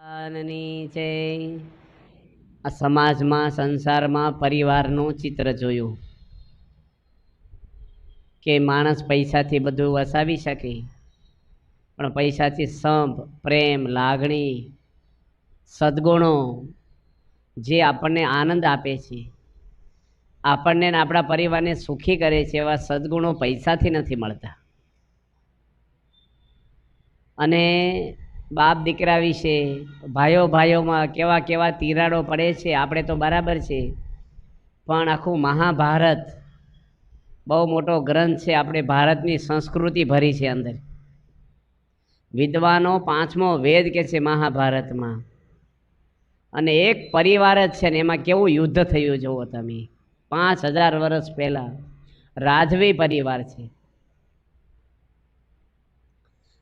ભગવાનની જય। આ સમાજમાં સંસારમાં પરિવારનું ચિત્ર જોયું કે માણસ પૈસાથી બધું વસાવી શકે, પણ પૈસાથી સંપ, પ્રેમ, લાગણી, સદ્ગુણો જે આપણને આનંદ આપે છે, આપણને ને આપણા પરિવારને સુખી કરે છે, એવા સદ્ગુણો પૈસાથી નથી મળતા। અને બાપ દીકરા વિશે, ભાઈઓ ભાઈઓમાં કેવા કેવા તિરાડો પડે છે, આપણે તો બરાબર છે, પણ આખું મહાભારત બહુ મોટો ગ્રંથ છે, આપણે ભારતની સંસ્કૃતિ ભરી છે અંદર। વિદ્વાનો 5મો વેદ કે છે મહાભારતમાં, અને એક પરિવાર જ છે ને એમાં કેવું યુદ્ધ થયું જુઓ તમે। 5000 વર્ષ પહેલા રાજવી પરિવાર છે।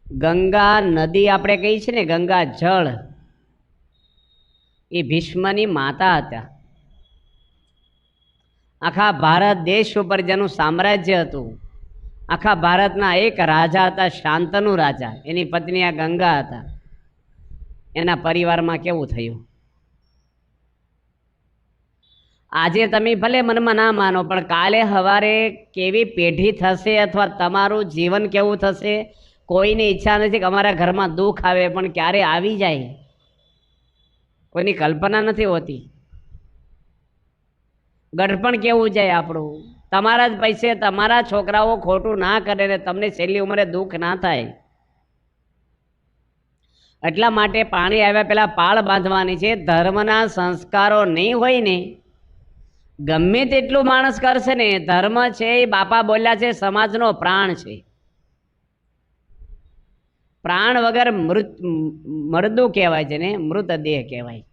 ગંગા નદી આપણે કહી છે ને, ગંગા જળ, એ ભીષ્મની માતા હતા। આખા ભારત દેશ ઉપર જેનું સામ્રાજ્ય હતું, આખા ભારતના એક રાજા હતા, શાંતનુ રાજા, એની પત્ની આ ગંગા હતા। એના પરિવારમાં કેવું થયું? આજે તમે ભલે મનમાં ના માનો, પણ કાલે સવારે કેવી પેઢી થશે અથવા તમારું જીવન કેવું થશે, કોઈની ઈચ્છા નથી કે અમારા ઘરમાં દુઃખ આવે, પણ ક્યારે આવી જાય કોઈની કલ્પના નથી હોતી। ગઢપણ કેવું જાય આપણું, તમારા જ પૈસે તમારા છોકરાઓ ખોટું ના કરે ને તમને છેલ્લી ઉંમરે દુઃખ ના થાય। એટલા માટે પાણી આવ્યા પહેલા પાળ બાંધવાની છે। ધર્મના સંસ્કારો નહીં હોય ને, ગમે તેટલું માણસ કરશે ને, ધર્મ છે એ બાપા બોલ્યા છે સમાજનો પ્રાણ છે। પ્રાણ વગર મરદું કહેવાય છે ને, મૃતદેહ કહેવાય।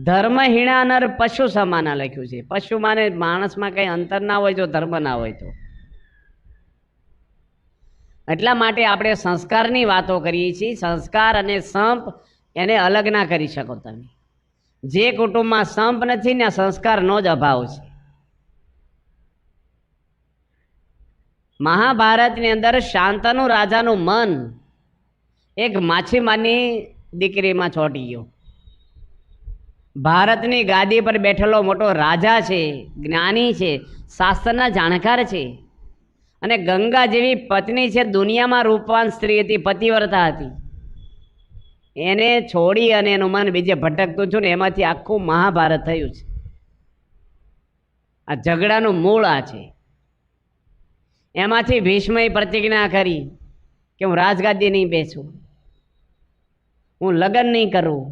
ધર્મહીણા નર પશુ સમાના લખ્યું છે। પશુમાં ને માણસમાં કઈ અંતર ના હોય જો ધર્મ ના હોય તો। એટલા માટે આપણે સંસ્કારની વાતો કરીએ છીએ। સંસ્કાર અને સંપ એને અલગ ના કરી શકો તમે। જે કુટુંબમાં સંપ નથી ને સંસ્કારનો જ અભાવ છે। મહાભારતની અંદર શાંતનુ રાજાનું મન એક માછીમારની દીકરીમાં ચોંટી ગયું। ભારતની ગાદી પર બેઠેલો મોટો રાજા છે, જ્ઞાની છે, શાસ્ત્રના જાણકાર છે, અને ગંગા જેવી પત્ની છે, દુનિયામાં રૂપવાન સ્ત્રી હતી, પતિવ્રતા હતી, એને છોડી અને એનું મન બીજે ભટકતું છું ને એમાંથી આખું મહાભારત થયું છે। આ ઝઘડાનું મૂળ આ છે। એમાંથી ભીષ્મએ પ્રતિજ્ઞા કરી કે હું રાજગાદી નહીં બેસું, હું લગ્ન નહીં કરું।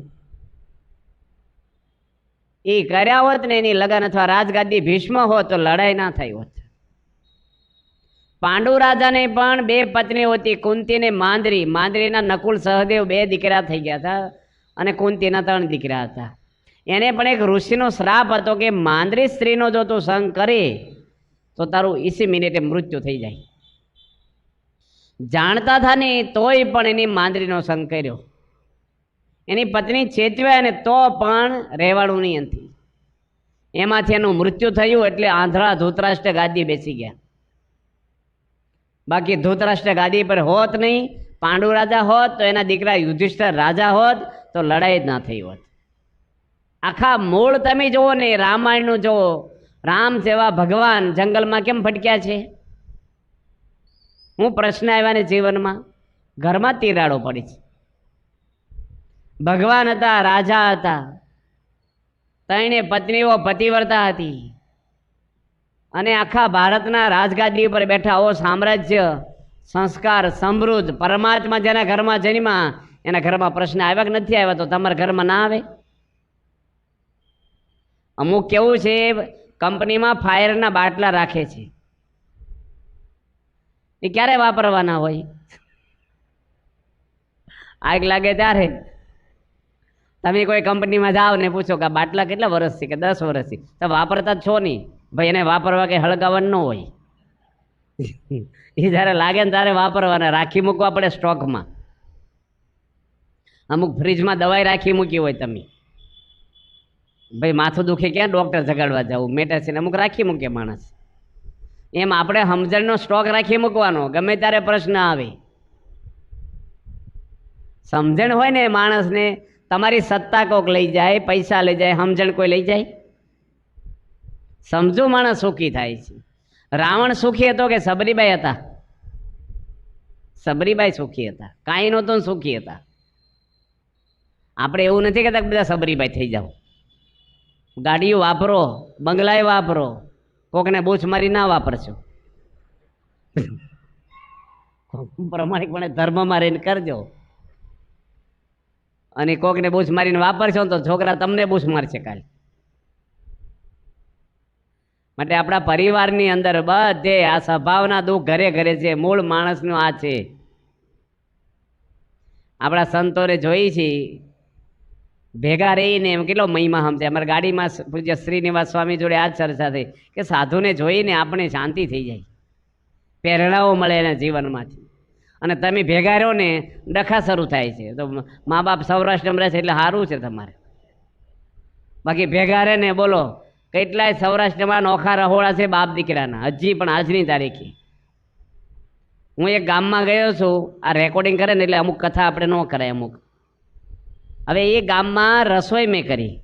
એ કર્યા હોત ને એની લગ્ન અથવા રાજગાદી ભીષ્મ હોત તો લડાઈ ના થઈ હોત। પાંડુ રાજાને પણ 2 પત્નીઓ હતી, કુંતી ને માંદરી। માંદરીના નકુલ સહદેવ 2 દીકરા થઈ ગયા હતા, અને કુંતીના 3 દીકરા હતા। એને પણ એક ઋષિનો શ્રાપ હતો કે માંદરી સ્ત્રીનો જો તું સંગ કરે તો તારું 20 મિનિટે મૃત્યુ થઈ જાય। જાણતા હતા ને તોય પણ એની માંદરીનો સંગ કર્યો। એની પત્ની ચેતવ્યા ને તો પણ રહેવાળું નહીં હતી। એમાંથી એનું મૃત્યુ થયું, એટલે આંધળા ધૃતરાષ્ટ્ર ગાદી બેસી ગયા। બાકી ધૃતરાષ્ટ્ર ગાદી પર હોત નહીં, પાંડુ રાજા હોત તો એના દીકરા યુધિષ્ઠિર રાજા હોત તો લડાઈ જ ના થઈ હોત। આખા મૂળ તમે જુઓ ને, રામાયણનું જુઓ, રામ જેવા ભગવાન જંગલમાં કેમ ભટક્યા છે? હું પ્રશ્ન આવ્યા ને જીવનમાં, ઘરમાં તિરાડો પડી છે। ભગવાન હતા, રાજા હતા, 3 પત્નીઓ પતિવ્રતા હતી, અને આખા ભારતના રાજગાદી પર બેઠા આવો સામ્રાજ્ય, સંસ્કાર, સમૃદ્ધ, પરમાત્મા જેના ઘરમાં જન્મા એના ઘરમાં પ્રશ્ન આવ્યા કે નથી આવ્યા? તો તમારા ઘરમાં ના આવે? અમુક કેવું છે, કંપનીમાં ફાયરના બાટલા રાખે છે, એ ક્યારે વાપરવાના હોય? આગ લાગે ત્યારે। તમે કોઈ કંપનીમાં જાઓ ને પૂછો કે બાટલા કેટલા વર્ષથી, કે 10 વર્ષથી, તો વાપરતા જ છો નહીં ભાઈ, એને વાપરવા કે હળગાવવાનું ન હોય। એ જ્યારે લાગે ને ત્યારે વાપરવાના, રાખી મૂકવા પડે સ્ટોકમાં। અમુક ફ્રીજમાં દવાઈ રાખી મૂકી હોય તમે, ભાઈ માથું દુખે ક્યાં ડૉક્ટર જગાડવા જવું, મેડિસિન અમુક રાખી મૂકે માણસ। એમ આપણે સમજણનો સ્ટોક રાખી મૂકવાનો, ગમે ત્યારે પ્રશ્ન આવે। સમજણ હોય ને માણસને, તમારી સત્તા કોક લઈ જાય, પૈસા લઈ જાય, સમજણ કોઈ લઈ જાય? સમજુ માણસ સુખી થાય છે. રાવણ સુખી હતો કે સબરીબાઈ હતા? સબરીબાઈ સુખી હતા. કાંઈ નહોતું સુખી હતા. આપણે એવું નથી કહેતા કે બધા સબરીબાઈ થઈ જાઓ. ગાડીઓ વાપરો, બંગલાએ વાપરો, કોકને બૂચ મારી ના વાપરશો. પ્રમાણિકપણે ધર્મમાં રહીને કરજો. અને કોકને બૂચ મારીને વાપરશો તો છોકરા તમને બૂચ મારશે કાલે. માટે આપણા પરિવારની અંદર બધે આ સ્વભાવના દુઃખ ઘરે ઘરે છે. મૂળ માણસનું આ છે. આપણા સંતોને જોઈ છે ભેગા રહીને એમ કેટલો મહિમા સમજે. અમારા ગાડીમાં પૂજ્ય શ્રીનિવાસ સ્વામી જોડે આ જ ચર્ચા થઈ કે સાધુને જોઈને આપણે શાંતિ થઈ જાય, પ્રેરણાઓ મળે એના જીવનમાંથી. અને તમે ભેગા રહો ને ડખા શરૂ થાય છે. તો મા બાપ સૌરાષ્ટ્રમાં રહે છે એટલે સારું છે તમારે. બાકી ભેગા રહે ને બોલો કેટલાય સૌરાષ્ટ્રમાં નોખા રહોળા છે બાપ દીકરાના, હજી પણ આજની તારીખે. હું એક ગામમાં ગયો છું, આ રેકોર્ડિંગ કરે ને એટલે અમુક કથા આપણે ન કરાય અમુક. હવે એ ગામમાં રસોઈ મેં કરી,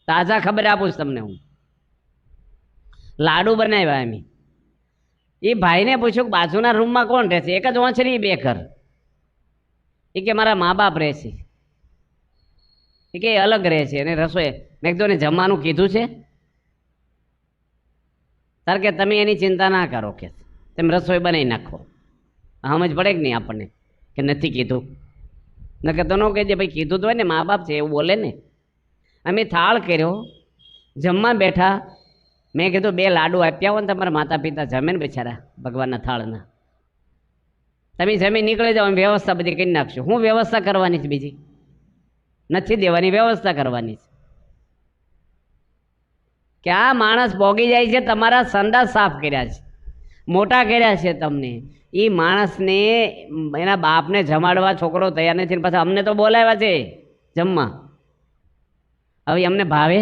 તાજા ખબર આપું છું તમને. હું લાડુ બનાવ્યા એમ. એ ભાઈને પૂછ્યું કે બાજુના રૂમમાં કોણ રહે છે? એક જ ઓંછરી બે ઘર. એ કે મારા મા બાપ રહે છે. એ કે અલગ રહે છે અને રસોઈ. મેં કીધું ને જમવાનું કીધું છે? તાર કે તમે એની ચિંતા ના કરો, કે તમે રસોઈ બનાવી નાખો. સમજ પડે કે નહીં આપણને કે નથી કીધું? ન કે તો ન કહેજે ભાઈ કીધું તો હોય ને, મા બાપ છે એવું બોલે ને. અમે થાળ કર્યો, જમવા બેઠા. મેં કીધું 2 લાડુ આપ્યા હોય ને તમારા માતા પિતા જમે ને બેચારા ભગવાનના થાળના. તમે જમી નીકળી જાઓ, વ્યવસ્થા બધી કરી નાખશું. હું વ્યવસ્થા કરવાની છે? બીજી નથી દેવાની, વ્યવસ્થા કરવાની છે. ક્યાં માણસ ભોગી જાય છે? તમારા સંડાસ સાફ કર્યા છે, મોટા કર્યા છે તમને. એ માણસને એના બાપને જમાડવા છોકરો તૈયાર નથી, પાછા અમને તો બોલાવ્યા છે જમવા. હવે અમને ભાવે?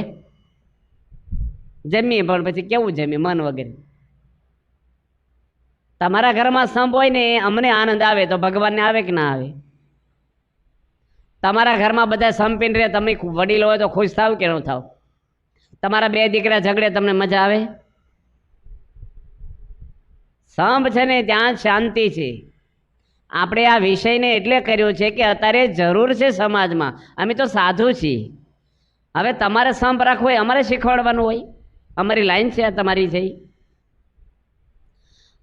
જમીએ પણ પછી કેવું જમીએ? મન વગેરે. તમારા ઘરમાં સંપ હોય ને અમને આનંદ આવે તો ભગવાનને આવે કે ના આવે? તમારા ઘરમાં બધા સંપીને રહે, તમે વડીલો હોય તો ખુશ થાવ કે ન થાવ? તમારા 2 દીકરા ઝઘડે તમને મજા આવે? સંપ છે ને ત્યાં શાંતિ છે. આપણે આ વિષયને એટલે કર્યો છે કે અત્યારે જરૂર છે સમાજમાં. અમે તો સાધુ છીએ. હવે તમારે સંપ રાખવો હોય, અમારે શીખવાડવાનું હોય. અમારી લાઈન છે, તમારી છે.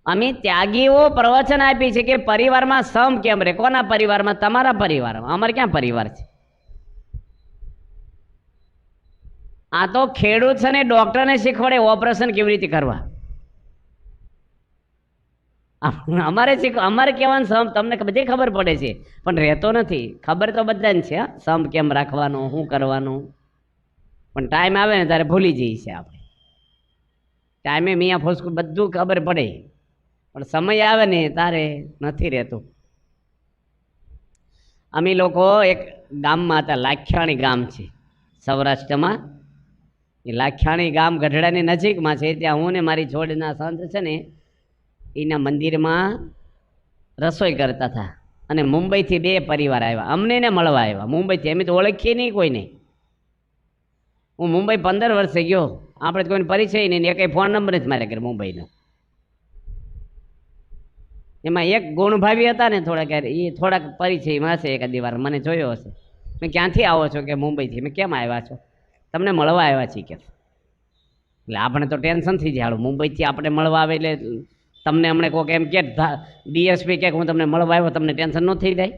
અમે ત્યાગીઓ પ્રવચન આપી છે કે પરિવારમાં સંપ કેમ રહે. કોના પરિવારમાં? તમારા પરિવારમાં. અમારે ક્યાં પરિવાર છે? આ તો ખેડૂત છે ને ડોક્ટરને શીખવાડે ઓપરેશન કેવી રીતે કરવા. અમારે કહેવાનું સંપ તમને બધી ખબર પડે છે પણ રહેતો નથી. ખબર તો બધાને છે સંપ કેમ રાખવાનો, શું કરવાનું, પણ ટાઈમ આવે ને ત્યારે ભૂલી જઈએ છીએ આપણે. ટાઈમે મિયા ફોસકું બધું ખબર પડે પણ સમય આવે ને તારે નથી રહેતું. અમે લોકો એક ગામમાં હતા, લાખિયાણી ગામ છે સૌરાષ્ટ્રમાં. એ લાખિયાણી ગામ ગઢડાની નજીકમાં છે. ત્યાં હું ને મારી જોડના સંત છે ને એના મંદિરમાં રસોઈ કરતા હતા. અને મુંબઈથી 2 પરિવાર આવ્યા, અમને ને મળવા આવ્યા મુંબઈથી. અમે તો ઓળખીએ નહીં કોઈને. હું મુંબઈ 15 વર્ષે ગયો, આપણે કોઈને પરિચય નહીં, એક ફોન નંબર જ મારે ઘરે મુંબઈનો. એમાં એક ગુણભાવી હતા ને થોડાક, એ થોડાક પરિચયમાં હશે, એકાદ વાર મને જોયો હશે. મેં ક્યાંથી આવો છો? કે મુંબઈથી. મેં કેમ આવ્યા છો? તમને મળવા આવ્યા છીએ કે. એટલે આપણે તો ટેન્શન થઈ જાય, મુંબઈથી આપણે મળવા આવે એટલે તમને હમણાં કોઈક એમ કે ડીએસપી કે હું તમને મળવા આવ્યો, તમને ટેન્શન ન થઈ જાય?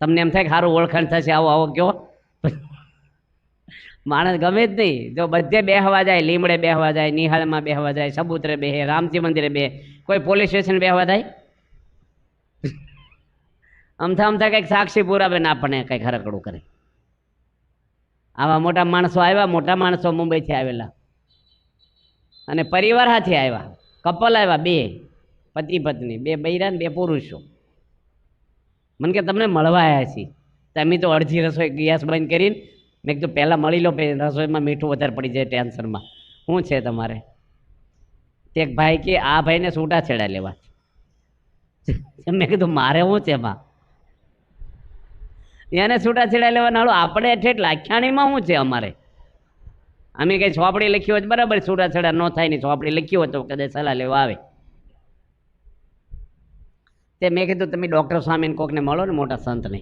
તમને એમ થાય કે સારું ઓળખાણ થશે, આવો આવો કયો? માણસ ગમે જ નહીં. જો બધે બેહવા જાય, લીમડે બેહવા જાય, નિહાળમાં બેહવા જાય, સબૂતરે બેહે, રામજી મંદિરે બે, કોઈ પોલીસ સ્ટેશન બેહવા જાય? અમથા કંઈક સાક્ષી પુરાવે ને આપણને કંઈક હરકડું કરે. આવા મોટા માણસો આવ્યા, મોટા માણસો મુંબઈથી આવેલા અને પરિવાર સાથે આવ્યા. કપલ આવ્યા, 2 પતિ પત્ની, 2 બૈરા ને 2 પુરુષો. મને કે તમને મળવા આવ્યા છીએ. તમે તો અડધી રસોઈ ગેસ બંધ કરીને. મેં કીધું પહેલાં મળી લો, રસોઈમાં મીઠું વધારે પડી જાય ટેન્શનમાં. શું છે તમારે? તે એક ભાઈ કે આ ભાઈને છૂટા છેડા લેવા. મેં કીધું મારે શું છે એમાં? એને છૂટાછેડા લેવાના. હાલો આપણે ઠેઠ લાખ્યાણીમાં શું છે અમારે? અમે કંઈ ચોપડી લખી હોય બરાબર, છૂટાછેડા ન થાય ને ચોપડી લખી હોય તો કદાચ સલાહ લેવા આવે. તે મેં કીધું તમે ડૉક્ટર સ્વામીને કોકને મળો ને, મોટા સંતને.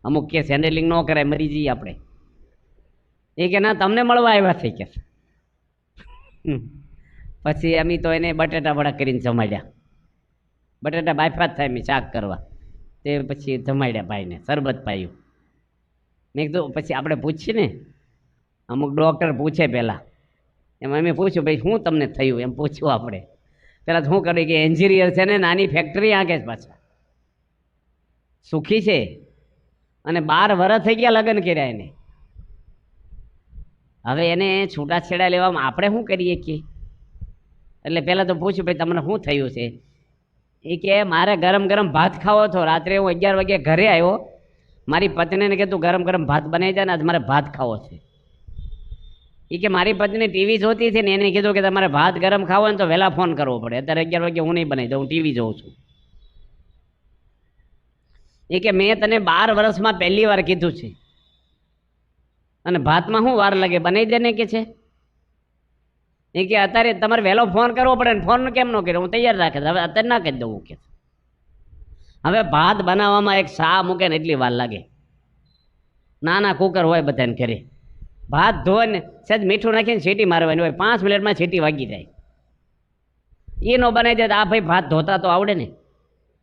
અમુક કેસ હેન્ડલિંગ ન કરાય, મરી જઈએ આપણે. એ કે ના તમને મળવા આવ્યા છે કે. પછી અમે તો એને બટેટા વડા કરીને જમાડ્યા. બટેટા બાફા જ થાય મેં શાક કરવા. તે પછી જમાડ્યા ભાઈને, શરબત પાયું. મેં કીધું પછી આપણે પૂછીએ ને, અમુક ડૉક્ટર પૂછે પહેલાં. એમાં અમે પૂછ્યું ભાઈ શું તમને થયું એમ પૂછ્યું આપણે. પહેલાં શું કરે કે એન્જિનિયર છે ને, નાની ફેક્ટરી આંકે છે પાછા, સુખી છે અને 12 વર્ષ થઈ ગયા લગ્ન કર્યા એને. હવે એને છૂટાછેડા લેવામાં આપણે શું કરીએ કે? એટલે પહેલાં તો પૂછ્યું ભાઈ તમને શું થયું છે? એ કે મારે ગરમ ગરમ ભાત ખાવો હતો. રાત્રે હું 11 વાગે ઘરે આવ્યો, મારી પત્નીને કીધું ગરમ ગરમ ભાત બનાવી જાય ને, આજ મારે ભાત ખાવો છે. એ કે મારી પત્ની ટીવી જોતી હતી ને, એને કીધું કે તમારે ભાત ગરમ ખાવો ને તો વહેલા ફોન કરવો પડે. અત્યારે 11 વાગે હું નહીં બનાવી દઉં, હું ટીવી જોઉં છું. એ કે મેં તને 12 વર્ષમાં પહેલી વાર કીધું છે, અને ભાતમાં શું વાર લાગે, બનાવી દે ને કે છે. એ કે અત્યારે તમારે વહેલો ફોન કરવો પડે ને, ફોન કેમ ન કર્યો? હું તૈયાર રાખે, હવે અત્યારે ના કહી દઉં કે. હવે ભાત બનાવવામાં એક શા મૂકે ને એટલી વાર લાગે. નાના કુકર હોય બધાને ઘરે, ભાત ધોઈને સહેજ મીઠું નાખીને સીટી મારવાની હોય, 5 મિનિટમાં સીટી વાગી જાય. એ ન બનાવી દે આ ભાઈ ભાત ધોતા તો આવડે ને.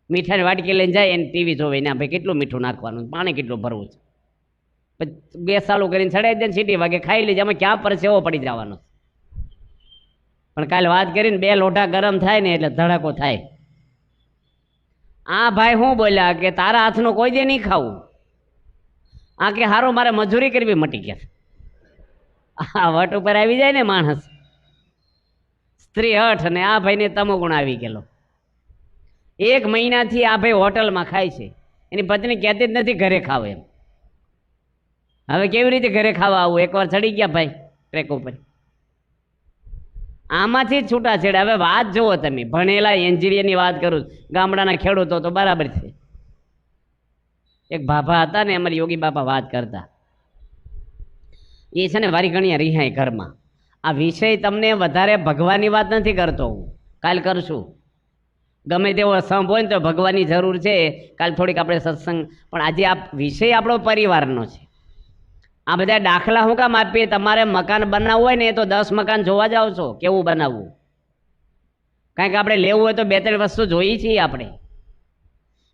મીઠાની વાટકી લઈને જાય એને ટીવી જોવે ને, ભાઈ કેટલું મીઠું નાખવાનું, પાણી કેટલું ભરવું છે. પછી ગેસ ચાલુ કરીને ચડાવી દે ને સીટી વાગે, ખાઈ લેજે. આમાં ક્યાં પરસેવો પડી જવાનો. પણ કાલે વાત કરીને 2 લોઢા ગરમ થાય ને એટલે ધડાકો થાય. આ ભાઈ શું બોલ્યા કે તારા હાથનું કોઈ દે નહીં ખાવું. આ કે હારું મારે મજૂરી કરવી મટી ગયા. આ વટ ઉપર આવી જાય ને માણસ, સ્ત્રી હઠ, અને આ ભાઈને તમોગુણ આવી ગયેલો. 1 મહિનાથી આ ભાઈ હોટલમાં ખાય છે, એની પત્ની કહેતી જ નથી ઘરે ખાવ એમ. હવે કેવી રીતે ઘરે ખાવા આવું? એકવાર ચડી ગયા ભાઈ ટ્રેક ઉપર. આમાંથી જ છૂટાછેડા. હવે વાત જુઓ તમે, ભણેલા એન્જિનિયરની વાત કરું, ગામડાના ખેડૂતો તો બરાબર છે. એક બાપા હતા ને, અમારી યોગી બાપા વાત કરતા. એ છે ને વારી ગણ્યા રિહાય ઘરમાં. આ વિષય તમને વધારે ભગવાનની વાત નથી કરતો હું, કાલ કરશું. ગમે તેવો સંપ હોય ને તો ભગવાનની જરૂર છે, કાલ થોડીક આપણે સત્સંગ. પણ આજે આ વિષય આપણો પરિવારનો છે. આ બધા દાખલા હું કામ આપીએ? તમારે મકાન બનાવવું હોય ને તો 10 મકાન જોવા જાઓ છો કેવું બનાવવું. કારણ કે આપણે લેવું હોય તો 2-3 વસ્તુ જોઈએ છીએ આપણે.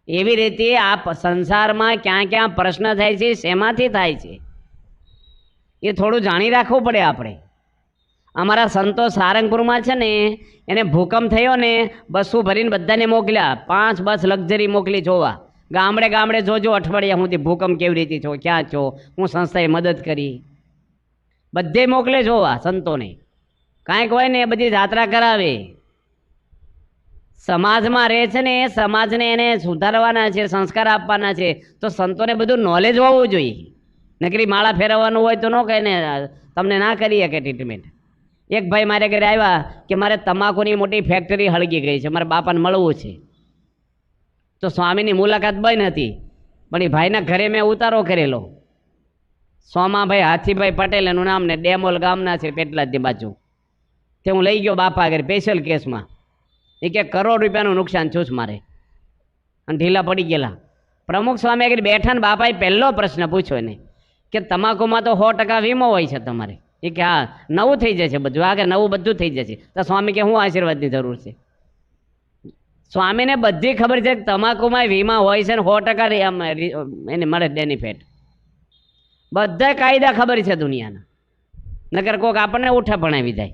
એવી રીતે આ સંસારમાં ક્યાં ક્યાં પ્રશ્ન થાય છે, શેમાંથી થાય છે, એ થોડું જાણી રાખવું પડે આપણે. અમારા સંતો સારંગપુરમાં છે ને, એને ભૂકંપ થયો ને, બસો ભરીને બધાને મોકલ્યા. 5 બસ લક્ઝરી મોકલી જોવા. ગામડે ગામડે જોજો અઠવાડિયા સુધી ભૂકંપ કેવી રીતે છો, ક્યાં છો, હું સંસ્થાએ મદદ કરી. બધે મોકલે જોવા સંતોને. કાંઈક હોય ને એ બધી જાત્રા કરાવે. સમાજમાં રહે છે ને, એ સમાજને એને સુધારવાના છે, સંસ્કાર આપવાના છે, તો સંતોને બધું નોલેજ હોવું જોઈએ. નકરી માળા ફેરવવાનું હોય તો ન કહે ને તમને ના કરી શકે ટ્રીટમેન્ટ. એક ભાઈ મારે ઘરે આવ્યા કે મારે તમાકુની મોટી ફેક્ટરી હળગી ગઈ છે, મારે બાપાને મળવું છે. તો સ્વામીની મુલાકાત બંધ હતી, પણ એ ભાઈના ઘરે મેં ઉતારો કરેલો. સોમાભાઈ હાથીભાઈ પટેલ એનું નામ, ને ડેમોલ ગામના છે પેટલાદની બાજુ. તે હું લઈ ગયો બાપા આગળ સ્પેશિયલ કેસમાં. એ કે ₹1 કરોડ નુકસાન છું મારે, અને ઢીલા પડી ગયેલા. પ્રમુખ સ્વામી આગળ બેઠા ને બાપાએ પહેલો પ્રશ્ન પૂછ્યો એને કે તમાકુમાં તો 100% વીમો હોય છે તમારે. એ કે હા, નવું થઈ જશે બધું, આગળ નવું બધું થઈ જશે. તો સ્વામી કે હું આશીર્વાદની જરૂર છે? સ્વામીને બધી ખબર છે કે તમાકુમાં વીમા હોય છે ને 100% એને મળે બેનિફિટ. બધા કાયદા ખબર છે દુનિયાના. નકર કોક આપણને ઉઠા ભણાવી જાય.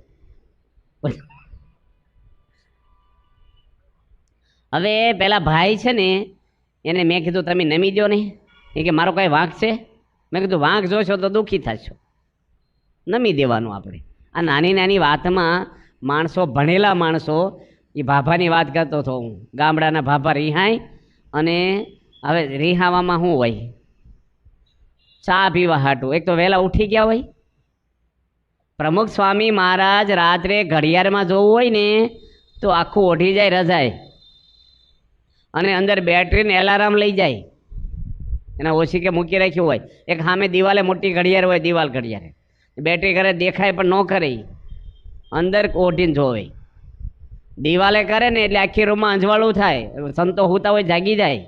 હવે પેલા ભાઈ છે ને, એને મેં કીધું તમે નમી દો ને. એ કે મારો કાંઈ વાંક છે? મેં કીધું વાંક જોશો તો દુઃખી થશો, નમી દેવાનું આપણે. આ નાની નાની વાતમાં માણસો, ભણેલા માણસો, એ ભાભાની વાત કરતો હતો હું. ગામડાના ભાભા રિહાય, અને હવે રિહાવામાં શું હોય, ચા પીવા હાટું એક તો વહેલા ઉઠી ગયા હોય. પ્રમુખ સ્વામી મહારાજ રાત્રે ઘડિયાળમાં જોવું હોય ને તો આખું ઓઢી જાય રજાય, અને અંદર બેટરીને એલાર્મ લઈ જાય. એના ઓછી મૂકી રાખ્યું હોય. એક સામે દિવાલે મોટી ઘડિયાળ હોય, દિવાલ ઘડિયાળ બેટરી કરે દેખાય પણ ન કરે, અંદર ઓઢીને જોવે. દિવાલે કરે ને એટલે આખી રૂમમાં અંજવાળું થાય. સંતો હોતા હોય જાગી જાય,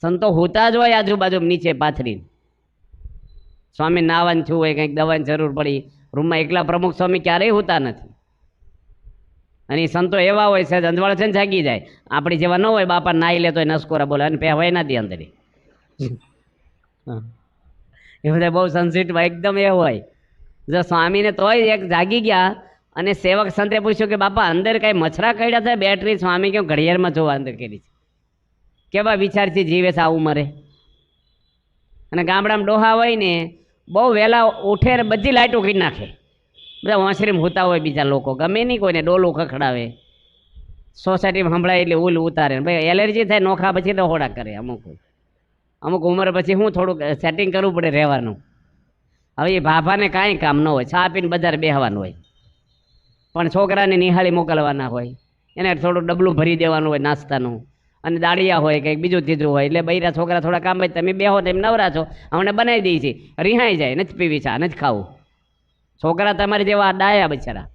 સંતો હોતા જ હોય આજુબાજુ નીચે પાથરી. સ્વામી નાવાનું છું હોય, કંઈક દવાની જરૂર પડી, રૂમમાં એકલા પ્રમુખ સ્વામી ક્યારેય હોતા નથી. અને સંતો એવા હોય છે અંજવાળ છે ને જાગી જાય. આપણી જેવા ન હોય, બાપા નાઈ લે તો નસકોરા બોલે અને પહેવાય નથી અંદર. એ બધા બહુ સંસિટ એકદમ એ હોય. જો સ્વામીને તોય એક જાગી ગયા અને સેવક સંતે પૂછ્યું કે બાપા અંદર કઈ મચ્છરા કડ્યા થાય બેટરી? સ્વામી કેમ ઘડિયાળમાં જોવા અંદર કરી છે. કેવા વિચારથી જીવે છે આવું મરે. અને ગામડામાં ડોહા હોય ને બહુ વહેલા ઉઠે ને બધી લાઇટો કરી નાખે. બધા વાંસરીમાં હોતા હોય બીજા લોકો, ગમે નહીં કોઈને, ડોલું ખખડાવે. સોસાયટીમાં સંભળાય એટલે ઓલું ઉતારે. ભાઈ એલર્જી થાય નોખા પછી ડહોડા કરે. અમુક ઉંમર પછી હું થોડુંક સેટિંગ કરવું પડે રહેવાનું. હવે એ ભાભાને કાંઈ કામ ન હોય, ચા પીને બજાર બેહવાનું હોય, પણ છોકરાને નિહાળી મોકલવાના હોય, એને થોડું ડબલું ભરી દેવાનું હોય નાસ્તાનું, અને દાળિયા હોય કંઈક બીજું ત્રીજું હોય. એટલે બૈરા છોકરા થોડા કામ હોય, તમે બેહો તેમ નવરા છો, અમને બનાવી દઈએ છીએ, રિહાઈ જાય, નથી પીવી ચા, નથી ખાવું. છોકરા તમારી જેવા ડાયા બિચારા,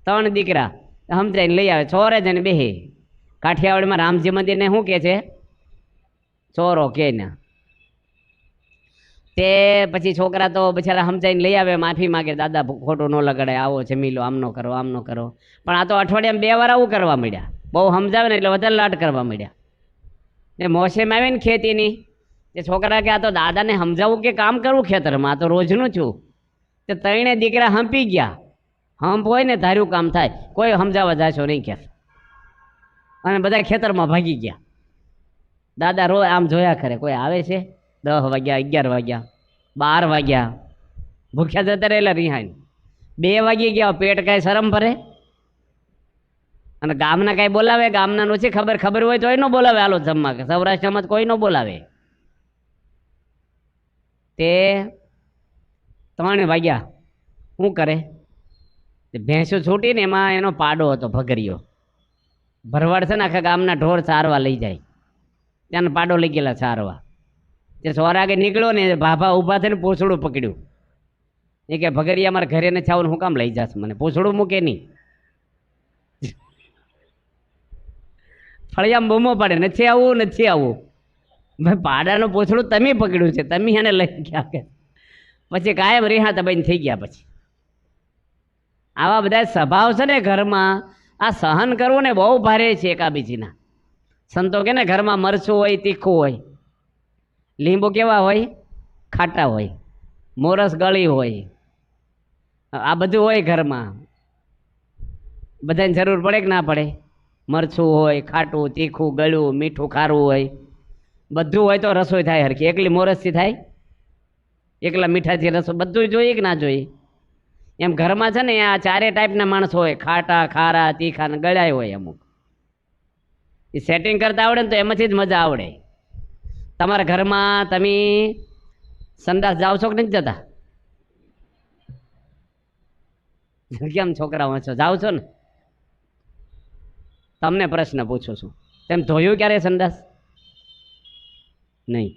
3 દીકરા સમજાઈને લઈ આવે, છોરે જ ને બેહે. કાઠિયાવાડમાં રામજી મંદિરને શું કહે છે? ચોરો કે ના. તે પછી છોકરા તો બિચારા સમજાઈને લઈ આવે, માફી માગે, દાદા ખોટું ન લગાડે, આવો જમી લો, આમ ન કરો, આમ ન કરો. પણ આ તો અઠવાડિયામાં 2 વાર આવું કરવા માંડ્યા. બહુ સમજાવે ને એટલે વધારે લાડ કરવા માંડ્યા. ને મોસમ આવે ને ખેતીની, તે છોકરા કે આ તો દાદાને સમજાવવું કે કામ કરવું ખેતરમાં, આ તો રોજનું છું. તે 3 દીકરા હંપી ગયા. હંપ હોય ને ધાર્યું કામ થાય, કોઈ સમજાવવા જાશો નહીં કે. અને બધા ખેતરમાં ભાગી ગયા. દાદા રોજ આમ જોયા કરે, કોઈ આવે છે? 10 વાગ્યા, 11 વાગ્યા, 12 વાગ્યા, ભૂખ્યા જતા રહેલા રિહાઈ. 2 વાગી ગયા, પેટ કાંઈ શરમ ભરે? અને ગામના કાંઈ બોલાવે? ગામના ઓછી ખબર હોય તો ન બોલાવે, હાલો જમવા. કે સૌરાષ્ટ્રમાં કોઈ ન બોલાવે. તે 3 વાગ્યા શું કરે? ભેંસો છૂટીને એમાં એનો પાડો હતો, ભગરિયો. ભરવાડ છે ને આખા ગામના ઢોર ચારવા લઈ જાય, ત્યાંનો પાડો લઈ ગયેલા ચારવા. તે સોરાગે નીકળ્યો ને, ભાભા ઊભા થઈને પૂંછડું પકડ્યું. એ કે ભગરિયા મારા ઘરે ને ચાવું, હું કામ લઈ જાશ? મને પૂંછડું મૂકે નહીં. ફળિયામાં બૂમો પાડે, નથી આવું, નથી આવું. ભાઈ પાડાનું પૂંછડું તમે પકડ્યું છે, તમે એને લઈ ગયા. કે પછી કાયમ રિહાતા બંધ થઈ ગયા. પછી આવા બધા સ્વભાવ છે ને ઘરમાં, આ સહન કરવું ને બહુ ભારે છે એકાબીજીના. સંતો કે ને ઘરમાં મરચું હોય, તીખું હોય, લીંબુ કેવા હોય? ખાટા હોય, મોરસ ગળી હોય, આ બધું હોય ઘરમાં. બધાને જરૂર પડે કે ના પડે? મરચું હોય, ખાટું, તીખું, ગળ્યું, મીઠું, ખારું હોય, બધું હોય તો રસોઈ થાય હરખી. એકલી મોરસથી થાય? એકલા મીઠાથી રસોઈ બધું જોઈએ કે ના જોઈએ? એમ ઘરમાં છે ને આ 4 ટાઈપના માણસો હોય, ખાટા, ખારા, તીખા ને ગળાય હોય. અમુક એ સેટિંગ કરતા આવડે ને તો એમાંથી જ મજા આવડે. તમારા ઘરમાં તમે સંડાસ જાઓ છો કે નથી જતા? કેમ છોકરાઓ છો, જાઓ છો ને? તમને પ્રશ્ન પૂછું છું, તેમ ધોયું ક્યારે સંડાસ? નહીં.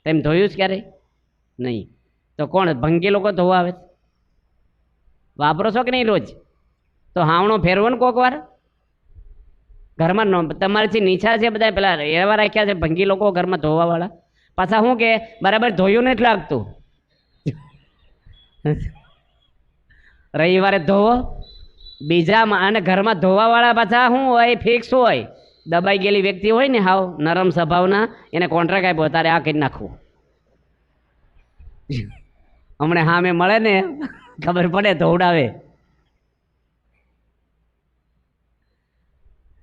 તેમ ધોયું જ ક્યારે? નહીં. તો કોણ ભંગી લોકો ધોવા આવે? વાપરો છો કે નહીં રોજ? તો હાવણો ફેરવો ને કોક વાર. ઘરમાં તમારાથી નીચા છે બધા પેલા એવા રાખ્યા છે ભંગી લોકો ઘરમાં ધોવાવાળા. પાછા શું કે બરાબર ધોયું નથી લાગતું, રવિવારે ધોવો. બીજા અને ઘરમાં ધોવાવાળા પાછા શું હોય? ફિક્સ હોય. દબાઈ ગયેલી વ્યક્તિ હોય ને, હાવ નરમ સ્વભાવના, એને કોન્ટ્રાક્ટ આપ્યો, તારે આ કરી નાખવું. હમણાં હા મેં મળે ને ખબર પડે, ધોવડાવે.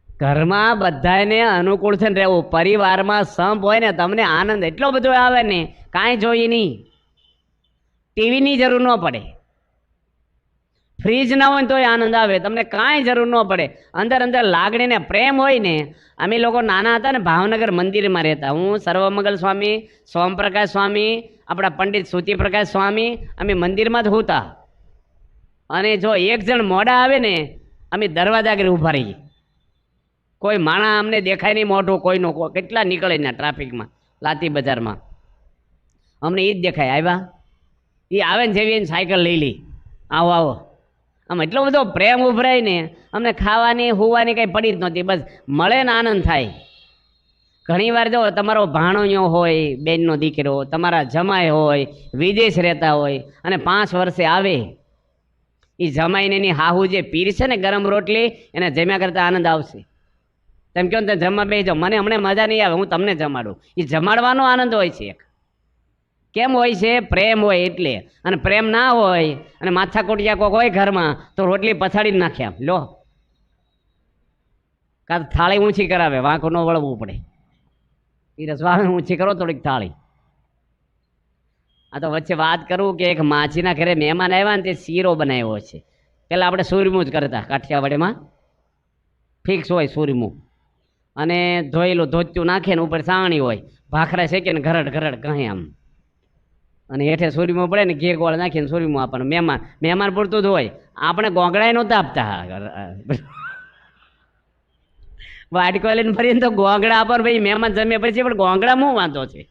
ઘરમાં બધાને અનુકૂળ છે ને રહેવું. પરિવારમાં સંપ હોય ને, તમને આનંદ એટલો બધો આવે ને, કાંઈ જોઈએ નહીં. ટીવીની જરૂર ન પડે, ફ્રીજ ના હોય ને તોય આનંદ આવે, તમને કાંઈ જરૂર ન પડે. અંદર અંદર લાગણી ને પ્રેમ હોય ને. અમે લોકો નાના હતા ને, ભાવનગર મંદિરમાં રહેતા. હું, સર્વમંગલ સ્વામી, સોમપ્રકાશ સ્વામી, આપણા પંડિત શ્રુતિપ્રકાશ સ્વામી, અમે મંદિરમાં જ હોતા. અને જો એક જણ મોડા આવે ને, અમે દરવાજા આગળ ઊભા રહીએ. કોઈ માણા અમને દેખાય નહીં મોઢું કોઈનું, કેટલા નીકળે ને ટ્રાફિકમાં, લાતી બજારમાં. અમને એ જ દેખાય. આવ્યા એ આવે ને જેવી એને સાયકલ લઈ લી, આવો આવો. આમ એટલો બધો પ્રેમ ઉભરાય ને, અમને ખાવાની હોવાની કંઈ પડી જ નહોતી. બસ મળે ને આનંદ થાય. ઘણી વાર જો તમારો ભાણોયો હોય, બેનનો દીકરો, તમારા જમાઈ હોય, વિદેશ રહેતા હોય અને 5 વર્ષે આવે, એ જમાઈને એની હાહુ જે પીરશે ને ગરમ રોટલી, એને જમ્યા કરતાં આનંદ આવશે. તેમ કહો ને જમવા બેસી જાઓ, મને હમણાં મજા નહીં આવે, હું તમને જમાડું. એ જમાડવાનો આનંદ હોય છે એક. કેમ હોય છે? પ્રેમ હોય એટલે. અને પ્રેમ ના હોય અને માથાકૂટિયા કોક હોય ઘરમાં તો રોટલી પછાડીને નાખ્યા લો, કાં થાળી ઊંચી કરાવે, વાંકો ન વળવું પડે. એ રસવાણી ઊંચી કરો થોડીક થાળી. આ તો વચ્ચે વાત કરું કે એક માછીના ઘરે મહેમાન આવ્યા ને તે શીરો બનાવ્યો છે. પહેલાં આપણે સુરમું જ કરતા કાઠિયાવાડીમાં, ફિક્સ હોય સુરમું, અને ધોયેલું ધોત્યું નાખે ને ઉપર સાવણી હોય, ભાખરા શેકે ને ઘરડ ઘરડ કહે આમ, અને હેઠે સુરમું પડે ને ઘી ગોળ નાખીને સુરમું આપવાનું. મહેમાન પૂરતું જ હોય. આપણે ગોગળાય નહોતા આપતા, વાટકો લઈને ફરીને તો ગોગળા આપવાનું. ભાઈ મહેમાન જમે પછી પણ ગોગળા શું વાંધો છે?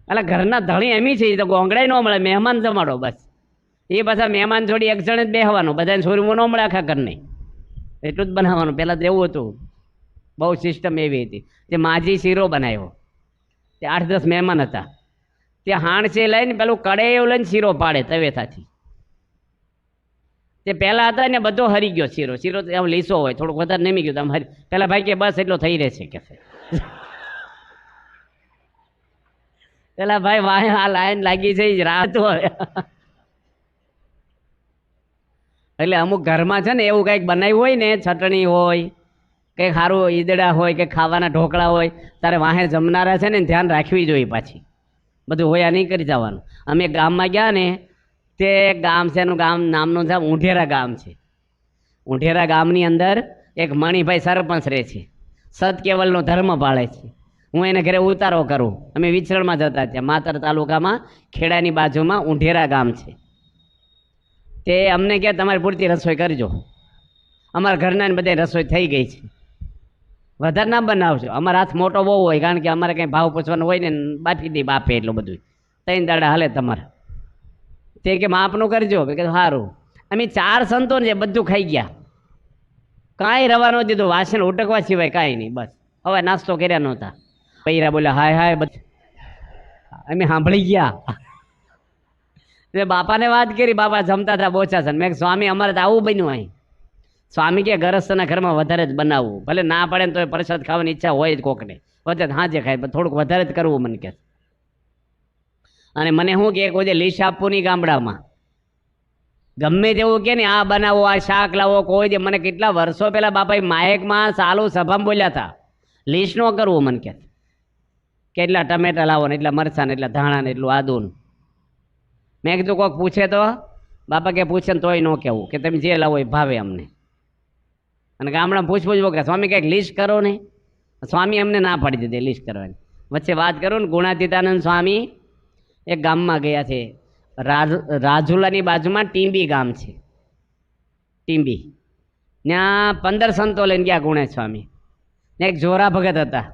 એટલે ઘરના ધણી એમી છે તો ગોંગળાય ન મળે, મહેમાન જમાડો બસ. એ પાછા મહેમાન જોડી એક જણ જ બેહવાનું, બધાને સુરમું ન મળે આખા ઘરને, એટલું જ બનાવવાનું. પહેલાં તો એવું હતું, બહુ સિસ્ટમ એવી હતી. તે માજી શીરો બનાવ્યો, તે 8-10 મહેમાન હતા. તે હાણસે લઈને પેલું કડેયું લઈને શીરો પાડે તવેથાથી. તે પહેલાં હતા ને બધો હરી ગયો શીરો. શીરો આમ લીસો હોય, થોડુંક વધારે નમી ગયું. આમ હરી પહેલાં ભાઈ કે બસ એટલો થઈ રહેશે કે પેલા ભાઈ વાહ આ લાઈન લાગી છે રાત હોય. એટલે અમુક ઘરમાં છે ને એવું કંઈક બનાવ્યું હોય ને, ચટણી હોય, કંઈક સારું ઈદડા હોય, કે ખાવાના ઢોકળા હોય, તારે વાહે જમનારા છે ને ધ્યાન રાખવી જોઈએ. પાછી બધું હોયા નહીં કરી જવાનું. અમે ગામમાં ગયા ને, તે ગામ છે એનું ગામ નામનું છે ઊંઢેરા ગામ છે. ઊંઢેરા ગામની અંદર એક મણિભાઈ સરપંચ રહે છે, સત કેવલનો ધર્મ પાળે છે. હું એને ઘરે ઉતારો કરું. અમે વિચરણમાં જતા ત્યાં માતર તાલુકામાં ખેડાની બાજુમાં ઊંઢેરા ગામ છે. તે અમને કહે તમારી પૂરતી રસોઈ કરજો. અમારા ઘરના બધે રસોઈ થઈ ગઈ છે, વધારે ના બનાવજો. અમારા હાથ મોટો બહુ હોય, કારણ કે અમારે કંઈ ભાવ પૂછવાનું હોય ને, બાફી દે બાપે એટલું બધું. 3 દાડા હાલે તમારે. તે કે માપનું કરજો. કે સારું. અમે 4 સંતો ને બધું ખાઈ ગયા, કાંઈ રવા ન દીધું, વાસણ ઉટકવા સિવાય કાંઈ નહીં. બસ હવે નાસ્તો કર્યા નહોતા. પૈરા બોલ્યા હાય હાય, બધું અમે સાંભળી ગયા. એટલે બાપાને વાત કરી, બાપા જમતા હતા બોચાસન. મેં સ્વામી અમારે તો આવું બન્યું અહીં. સ્વામી કે ગરસ્થના ઘરમાં વધારે જ બનાવવું, ભલે ના પડે ને તો પ્રસાદ ખાવાની ઈચ્છા હોય જ કોકને, વધારે હાજે ખાય પણ થોડુંક વધારે જ કરવું મને કે. અને મને શું કે કોઈ લીશ આપવું નહીં ગામડામાં, ગમે તેવું કે ને આ બનાવો, આ શાક લાવો, કોઈ દે. મને કેટલા વર્ષો પહેલાં બાપાએ માયકમાં ચાલુ સભામાં બોલ્યા હતા, લીશ ન કરવું મને કે. કેટલા ટમેટા લાવો ને, એટલા મરચાં ને, એટલા ધાણા ને, એટલું આદું. મેં કીધું કોઈક પૂછે તો? બાપા કે પૂછે ને તોય ન કહેવું, કે તમે જે લાવો એ ભાવે અમને. અને ગામડામાં પૂછવું કે સ્વામી કંઈક લિસ્ટ કરો ને. સ્વામી અમને ના પાડી દીધી લિસ્ટ કરવાની. વચ્ચે વાત કરું ને, ગુણાતીતાનંદ સ્વામી એક ગામમાં ગયા છે, રાજુલાની બાજુમાં ટીંબી ગામ છે. ટીંબી ત્યાં 15 સંતો લઈને ગયા ગુણેશ સ્વામી. ને એક જોરા ભગત હતા,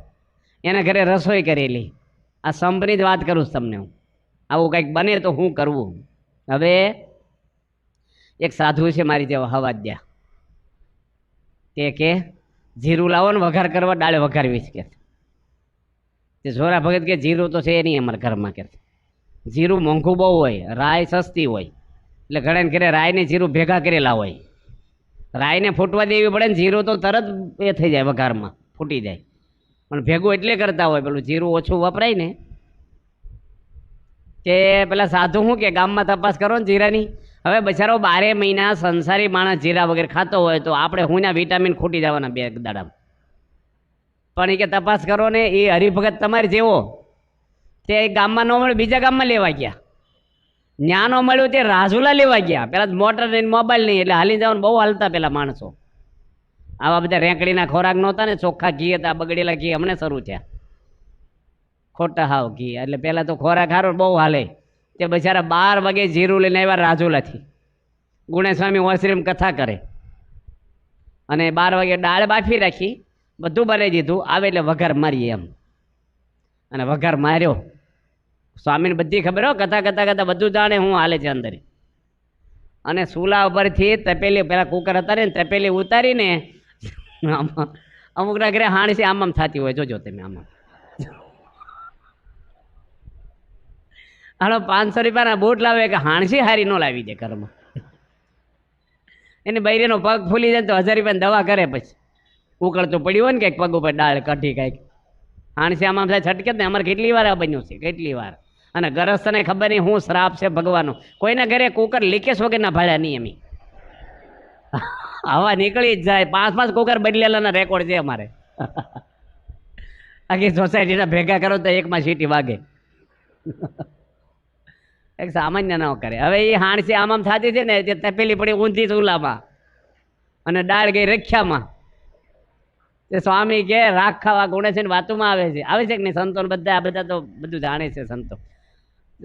એના ઘરે રસોઈ કરેલી. આ સંપની જ વાત કરું છું તમને હું. આવું કંઈક બને તો શું કરવું? હવે એક સાધુ છે મારી જેવા હવાજ્યા, તે કે જીરું લાવો ને વઘાર કરવા, ડાળે વઘારવીશ કે. તે જોરા ભગત કે જીરું તો છે નહીં અમારા ઘરમાં કે. જીરું મોંઘું બહુ હોય, રાય સસ્તી હોય, એટલે ઘણા ઘરે રાયને જીરું ભેગા કરેલા હોય. રાયને ફૂટવા દેવી પડે ને, જીરું તો તરત એ થઈ જાય, વઘારમાં ફૂટી જાય. પણ ભેગું એટલે કરતા હોય, પેલું જીરું ઓછું વપરાય ને. તે પેલા સાધુ શું કે ગામમાં તપાસ કરો ને જીરાની. હવે બચારો 12 મહિના સંસારી માણસ જીરા વગેરે ખાતો હોય તો આપણે હુંના વિટામિન ખૂટી જવાના 2 દાડામાં. પણ એ કે તપાસ કરો ને, એ હરિભગત તમારે જેવો તે ગામમાં ન મળ્યું, બીજા ગામમાં લેવા ગયા. ન્યા ન મળ્યું તે રાજુલા લેવા ગયા. પેલા મોટર નહીં, મોબાઈલ નહીં, એટલે હાલી જવાનું બહુ હાલતા પેલા માણસો. આવા બધા રેંકડીના ખોરાક નહોતા ને, ચોખ્ખા ઘી હતા, બગડેલા ઘી હમણાં શરૂ થયા, ખોટા હાવ ઘી. એટલે પહેલાં તો ખોરાક સારો બહુ હાલે. તે બિચારા 12 વાગે જીરું લઈને આવ્યા રાજુલાથી. ગુણેશ સ્વામી ઓસરીમ કથા કરે, અને 12 વાગે દાળ બાફી રાખી, બધું બનાવી દીધું. આવે એટલે વઘાર મારીએ એમ. અને વઘાર માર્યો. સ્વામીને બધી ખબર હો, કથા કથા કથા બધું જાણે હું હાલે છે અંદર. અને ચૂલા ઉપરથી તપેલી, પેલા કુકર હતા ને તપેલી ઉતારીને અમુકના ઘરે હાણસી આમ થતી હોય, જોજો તમે આમાં. હાલો 500 રૂપિયાના બૂટ લાવે કે હાણસી હારી ન લાવી દે ઘરમાં. એને બૈરીનો પગ ફૂલી જાય તો 1000 રૂપિયાની દવા કરે. પછી ઉકળતું પડ્યું હોય ને કંઈક પગ ઉપર ડાળ કઢી કંઈક હાણસી આમ થાય છટકે ને. અમારે કેટલી વાર આ બન્યું છે, કેટલી વાર. અને ગરસ્થને ખબર નહીં હું શ્રાપ છે ભગવાનનો. કોઈના ઘરે કુકર લીકેજ વગરના ભાડ્યા નહીં એમ. હવા નીકળી જ જાય. 5 કુકર બદલેલાના રેકોર્ડ છે અમારે. આખી સોસાયટીના ભેગા કરો તો એકમાં સીટી વાગે. એક સામાન્ય ન કરે. હવે એ હાણસી આમ થતી છે ને, જે તપેલી પડી ઊંધી ચૂલામાં અને દાળ ગઈ રખ્યામાં. તે સ્વામી કે રાખ ખાવા ગુણે છે ને વાતોમાં આવે છે કે નહીં? સંતો બધા તો બધું જાણે છે સંતો.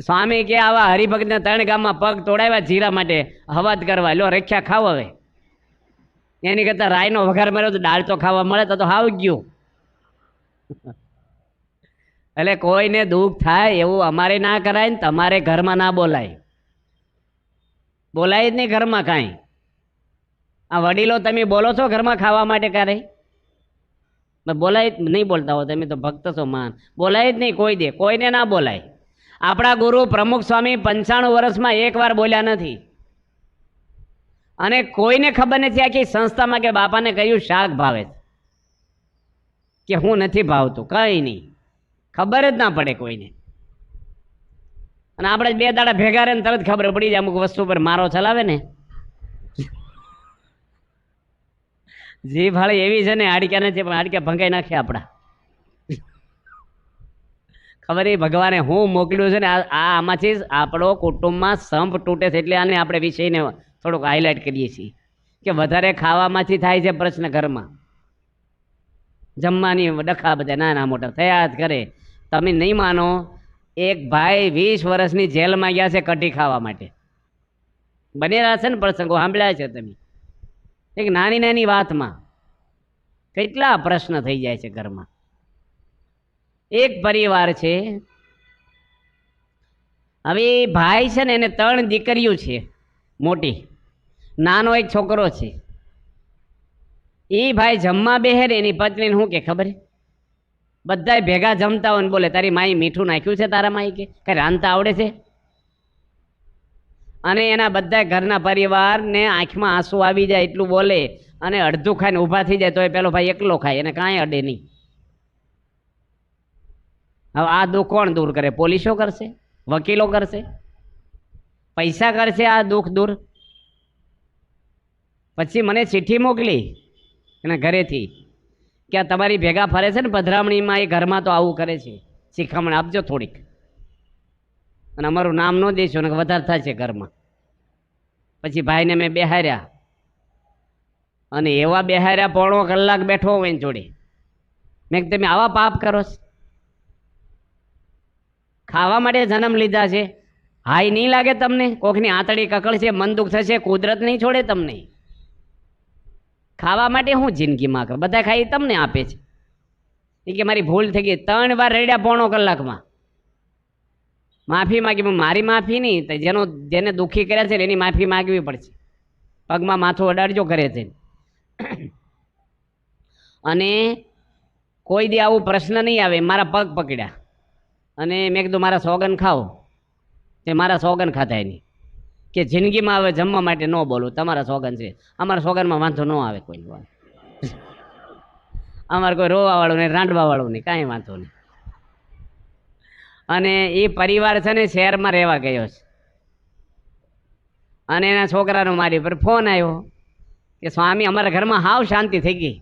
સ્વામી કે આવા હરિભક્તને 3 ગામમાં પગ તોડાવ્યા જીરા માટે હવાત કરવા. લો રખ્યા ખાવ. હવે એની કરતા રાયનો વઘાર માર્યો તો દાળ તો ખાવા મળે તો હાવ ગયું. એટલે કોઈને દુઃખ થાય એવું અમારે ના કરાય ને તમારે ઘરમાં ના બોલાય. બોલાય જ નહીં ઘરમાં કાંઈ. આ વડીલો તમે બોલો છો ઘરમાં ખાવા માટે ક્યારે? બોલાય જ નહીં. બોલતા હો તમે તો ભક્ત છો માન. બોલાય જ નહીં કોઈ દે, કોઈને ના બોલાય. આપણા ગુરુ પ્રમુખ સ્વામી 95 વર્ષમાં એકવાર બોલ્યા નથી. અને કોઈને ખબર નથી આખી સંસ્થામાં કે બાપાને કયું શાક ભાવે કે હું નથી ભાવતું, કંઈ નહીં ખબર જ ના પડે કોઈને. અને આપણે 2 દાડા ભેગા રહે ને તરત ખબર પડી જાય. અમુક વસ્તુ પર મારો ચલાવે ને જીભ હાળી એવી છે ને, હાડક્યા નથી પણ હાડક્યા ભંગાઈ નાખે આપણા. ખબર એ ભગવાને હું મોકલ્યું છે ને. આમાંથી આપણો કુટુંબમાં સંપ તૂટે છે. એટલે આને આપણે વિષયને થોડુંક હાઇલાઇટ કરીએ છીએ કે વધારે ખાવામાંથી થાય છે પ્રશ્ન ઘરમાં. જમવાની ડખા બધા નાના મોટા થયા જ કરે. તમે નહીં માનો, એક ભાઈ 20 વર્ષની જેલમાં ગયા છે કઢી ખાવા માટે. બનેલા છે ને પ્રસંગો, સાંભળ્યા છે તમે? એક નાની નાની વાતમાં કેટલા પ્રશ્ન થઈ જાય છે ઘરમાં. એક પરિવાર છે. હવે ભાઈ છે ને એને 3 દીકરીઓ છે મોટી, નાનો એક છોકરો છે. એ ભાઈ જમવા બેહે ને એની પત્નીને શું કે ખબર? બધા ભેગા જમતા હોય ને બોલે તારી માઈ મીઠું નાખ્યું છે તારા માઈ કે કઈ રાંધતા આવડે છે? અને એના બધા ઘરના પરિવારને આંખમાં આંસુ આવી જાય એટલું બોલે. અને અડધું ખાઈને ઊભા થઈ જાય તો એ પેલો ભાઈ એકલો ખાય, એને કાંઈ અડે નહીં. હવે આ દુઃખ કોણ દૂર કરે? પોલીસો કરશે? વકીલો કરશે? પૈસા કરશે આ દુઃખ દૂર? પછી મને ચિઠ્ઠી મોકલી એના ઘરેથી કે આ તમારી ભેગા ફરે છે ને પધરામણીમાં, એ ઘરમાં તો આવું કરે છે, શિખામણ આપજો થોડીક. અને અમારું નામ ન દેશો ને વધારે થાય છે ઘરમાં. પછી ભાઈને મેં બેહાર્યા અને એવા બેહાર્યા 1.5 કલાક બેઠો હોય એની જોડે. મેં તમે આવા પાપ કરો છો? ખાવા માટે જન્મ લીધા છે. હાય નહીં લાગે તમને? કોકની આંતળી કકળ છે, મન દુઃખ થશે, કુદરત નહીં છોડે તમને. ખાવા માટે હું જિંદગીમાં કરો? બધા ખાઈ તમને આપે છે. એ કે મારી ભૂલ થઈ ગઈ. 3 વાર રડ્યા 1.5 કલાકમાં. માફી માગી. મારી માફી નહીં, જેને દુઃખી કર્યા છે એની માફી માગવી પડશે. પગમાં માથું અડાડજો કરે છે. અને કોઈ દી આવું પ્રશ્ન નહીં આવે. મારા પગ પકડ્યા અને મેં કીધું મારા સોગન ખાઓ. તે મારા સોગન ખાતા નહીં કે જિંદગીમાં હવે જમવા માટે ન બોલું, તમારા સોગન છે. અમારા સોગનમાં વાંધો ન આવે કોઈ વાત. અમારે કોઈ રોવાવાળું નહીં, રાંડવાવાળું નહીં, કાંઈ વાંધો નહીં. અને એ પરિવાર છે ને શહેરમાં રહેવા ગયો છે. અને એના છોકરાનો મારી પર ફોન આવ્યો કે સ્વામી અમારા ઘરમાં હાવ શાંતિ થઈ ગઈ,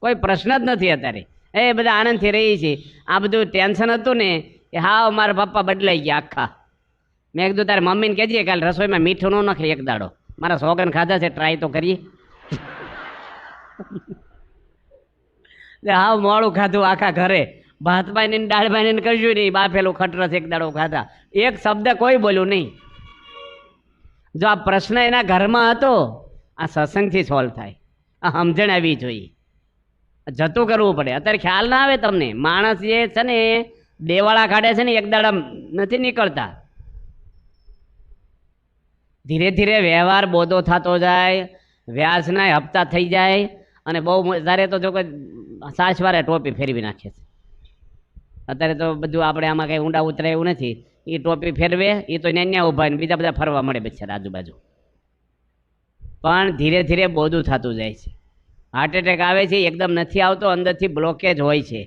કોઈ પ્રશ્ન જ નથી અત્યારે. એ બધા આનંદથી રહી છે. આ બધું ટેન્શન હતું ને એ હાવ મારા પપ્પા બદલાઈ ગયા આખા. મેં કીધું તારે મમ્મીને કહેજે કાલે રસોઈમાં મીઠું ન નાખે એક દાડો. મારા સોગન ખાધા છે, ટ્રાય તો કરીએ. હાવ મોડું ખાધું આખા ઘરે. ભાત બાઈને દાળ બાઈને કશું નહીં, બાફેલું ખટરસ એક દાડો ખાધા. એક શબ્દ કોઈ બોલ્યું નહીં. જો આ પ્રશ્ન એના ઘરમાં હતો, આ સત્સંગથી સોલ્વ થાય. આ સમજણ આવી જોઈએ. જતું કરવું પડે. અત્યારે ખ્યાલ ના આવે તમને. માણસ જે છે ને દેવાળા કાઢે છે ને એક દાડા નથી નીકળતા. ધીરે ધીરે વ્યવહાર બોધો થતો જાય, વ્યાજના હપ્તા થઈ જાય, અને બહુ વધારે તો જો કોઈ સાસવારે ટોપી ફેરવી નાખે છે. અત્યારે તો બધું આપણે આમાં કંઈ ઊંડા ઉતરે એવું નથી. એ ટોપી ફેરવે એ તો ન્યા ઊભા ને બીજા બધા ફરવા મળે બિચારા આજુબાજુ. પણ ધીરે ધીરે બોધું થતું જાય છે. હાર્ટ એટેક આવે છે એકદમ નથી આવતો, અંદરથી બ્લોકેજ હોય છે.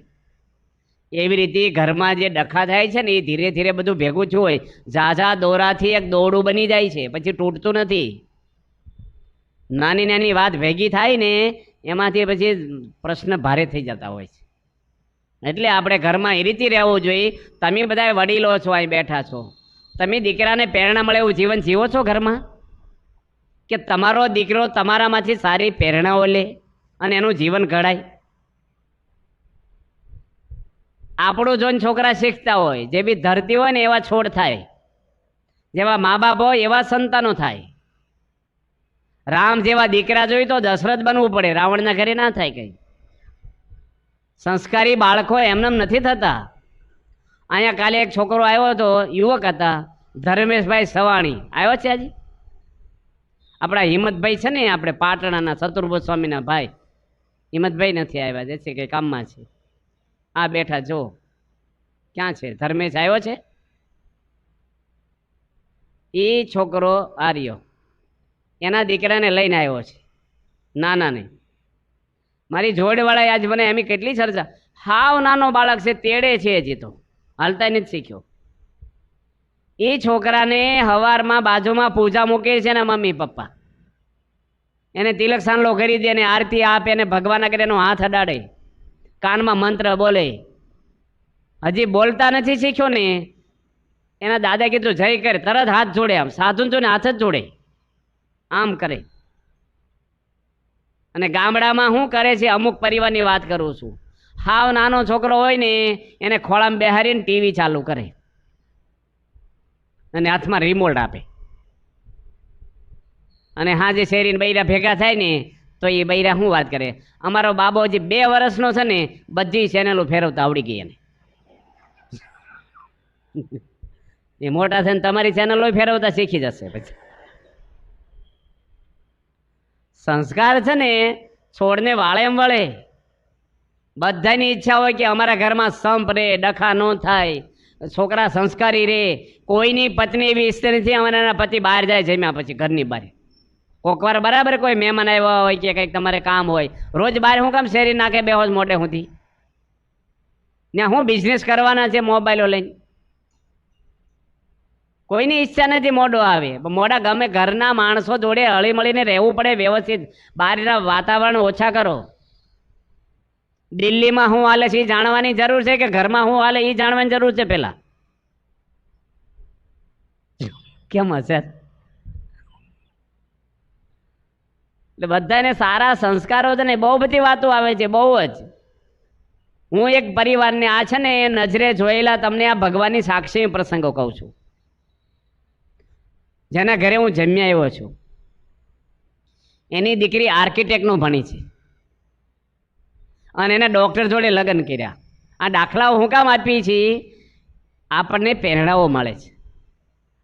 એવી રીતે ઘરમાં જે ડખા થાય છે ને એ ધીરે ધીરે બધું ભેગું થયું હોય. ઝાઝા દોરાથી એક દોરડું બની જાય છે, પછી તૂટતું નથી. નાની નાની વાત ભેગી થાય ને એમાંથી પછી પ્રશ્ન ભારે થઈ જતા હોય છે. એટલે આપણે ઘરમાં એ રીતે રહેવું જોઈએ. તમે બધા વડીલો છો, અહીં બેઠા છો, તમે દીકરાને પ્રેરણા મળે એવું જીવન જીવો છો ઘરમાં, કે તમારો દીકરો તમારામાંથી સારી પ્રેરણાઓ લે અને એનું જીવન ઘડાય. આપણું જોઈને છોકરા શીખતા હોય. જે બી ધરતી હોય ને એવા છોડ થાય, જેવા મા બાપ હોય એવા સંતાનો થાય. રામ જેવા દીકરા જોઈ તો દશરથ બનવું પડે, રાવણના ઘરે ના થાય કંઈ. સંસ્કારી બાળકો એમને નથી થતા. અહીંયા કાલે એક છોકરો આવ્યો હતો, યુવક હતા, ધર્મેશભાઈ સવાણી આવ્યો છે આજે. આપણા હિંમતભાઈ છે ને, આપણે પાટણાના ચતુર્ભુજ સ્વામીના ભાઈ હિંમતભાઈ નથી આવ્યા, જે છે કે કામમાં છે. આ બેઠા જો ક્યાં છે ધર્મેશ આવ્યો છે. એ છોકરો આર્યો એના દીકરાને લઈને આવ્યો છે, નાના ને. મારી જોડવાળાએ આજ મને એમ કેટલી ચર્ચા. હાવ નાનો બાળક છે, તેડે છે, હજી તો હાલતા નથી શીખ્યો. એ છોકરાને હવારમાં બાજુમાં પૂજા મૂકે છે ને મમ્મી પપ્પા, એને તિલક સાંડલો કરી દે, એને આરતી આપે, એને ભગવાન કરે, એનો હાથ અડાડે, કાનમાં મંત્ર બોલે. હજી બોલતા નથી શીખ્યો ને, એના દાદા કીધું જય કરે, તરત હાથ જોડે. આમ સાધુન જો ને હાથ જ જોડે, આમ કરે. અને ગામડામાં શું કરે છે, અમુક પરિવારની વાત કરું છું, હાવ નાનો છોકરો હોય ને એને ખોળામાં બેહારીને ટીવી ચાલુ કરે અને હાથમાં રિમોટ આપે. અને હા, જે શેરીને બૈરા ભેગા થાય ને તો એ બૈરા શું વાત કરે, અમારો બાબો હજી 2 વર્ષનો છે ને બધી ચેનલો ફેરવતા આવડી ગઈ એને. એ મોટા છે ને તમારી ચેનલો ફેરવતા શીખી જશે. પછી સંસ્કાર છે ને છોડને વાળે એમ વળે. બધાની ઈચ્છા હોય કે અમારા ઘરમાં સંપ રે, ડખા ન થાય, છોકરા સંસ્કારી રે. કોઈની પત્ની એવી ઈચ્છતી નથી અમારા પતિ બહાર જાય જમ્યા પછી ઘરની બહાર. કોકવાર બરાબર કોઈ મહેમાન આવ્યા હોય કે કંઈક તમારે કામ હોય, રોજ બહાર હું કામ શેરી નાખે બે હોજ મોટે સુધી? ત્યાં હું બિઝનેસ કરવાના છે મોબાઈલો લઈને? કોઈની ઈચ્છા નથી મોડો આવે. મોડા ગમે ઘરના માણસો જોડે હળી મળીને રહેવું પડે વ્યવસ્થિત. બહારના વાતાવરણ ઓછા કરો. દિલ્હીમાં શું હાલે છે એ જાણવાની જરૂર છે કે ઘરમાં શું હાલે એ જાણવાની જરૂર છે પેલા? કેમ હશે? એટલે બધાને સારા સંસ્કારો છે ને બહુ બધી વાતો આવે છે, બહુ જ. હું એક પરિવારને આ છે ને નજરે જોયેલા તમને આ ભગવાનની સાક્ષી પ્રસંગો કહું છું, જેના ઘરે હું જમ્યા આવ્યો છું. એની દીકરી આર્કિટેક્ટનું ભણી છે અને એને ડૉક્ટર જોડે લગ્ન કર્યા. આ દાખલાઓ હું કામ આપી છીએ? આપણને પ્રેરણાઓ મળે છે.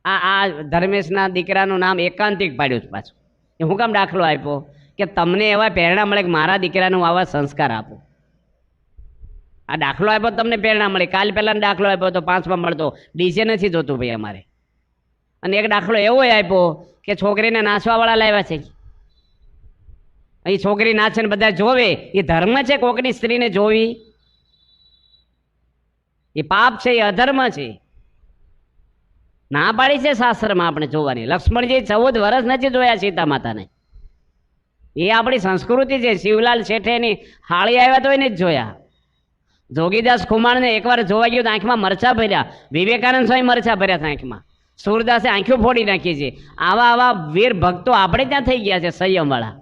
આ ધર્મેશના દીકરાનું નામ એકાંતિક પાડ્યું છે પાછું. એ હું કામ દાખલો આપ્યો? કે તમને એવા પ્રેરણા મળે કે મારા દીકરાનું આવા સંસ્કાર આપો. આ દાખલો આપ્યો તમને પ્રેરણા મળે. કાલ પહેલાંનો દાખલો આપ્યો તો 5માં મળતો, ડીજે નથી જોતું ભાઈ અમારે. અને એક દાખલો એવો આપ્યો કે છોકરીને નાચવાવાળા લાવ્યા છે. અહીં છોકરી નાચે ને બધા જોવે, એ ધર્મ છે કોકની સ્ત્રીને જોવી? એ પાપ છે, એ અધર્મ છે. ના પાડી છે શાસ્ત્રમાં આપણે જોવાની. લક્ષ્મણજી 14 વર્ષ નથી જોયા સીતા માતાને. એ આપણી સંસ્કૃતિ છે. શિવલાલ શેઠેની હાળી આવ્યા તો એને જ જોયા. જોગીદાસ ખુમાણને એકવાર જોવા ગયો તો આંખમાં મરચા ભર્યા. વિવેકાનંદ સ્વામી મરચા ભર્યા હતા આંખમાં. સૂરદાસે આંખો ફોડી નાખી છે. આવા વીર ભક્તો આપણે ત્યાં થઈ ગયા છે સંયમવાળા.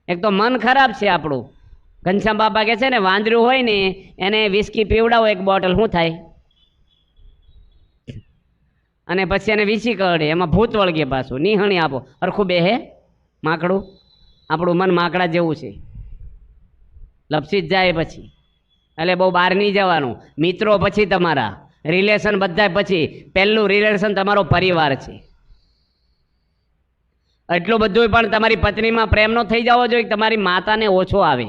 એક તો મન ખરાબ છે આપણું. ઘનશ્યામ બાપા કહે છે ને વાંદરું હોય ને એને વિસ્કી પીવડાવો 1 બોટલ, શું થાય? અને પછી એને વીસી કરડે, એમાં ભૂત વળગે પાછું. નિહણી આપો હરખું બે હે માકડું. આપણું મન માકડા જેવું છે. લપસી જ જાય પછી. એટલે બહુ બહાર નહીં જવાનું. મિત્રો પછી તમારા રિલેશન બધા પછી. પહેલું રિલેશન તમારો પરિવાર છે. એટલું બધું પણ તમારી પત્નીમાં પ્રેમ નો થઈ જવો જોઈએ કે તમારી માતાને ઓછો આવે.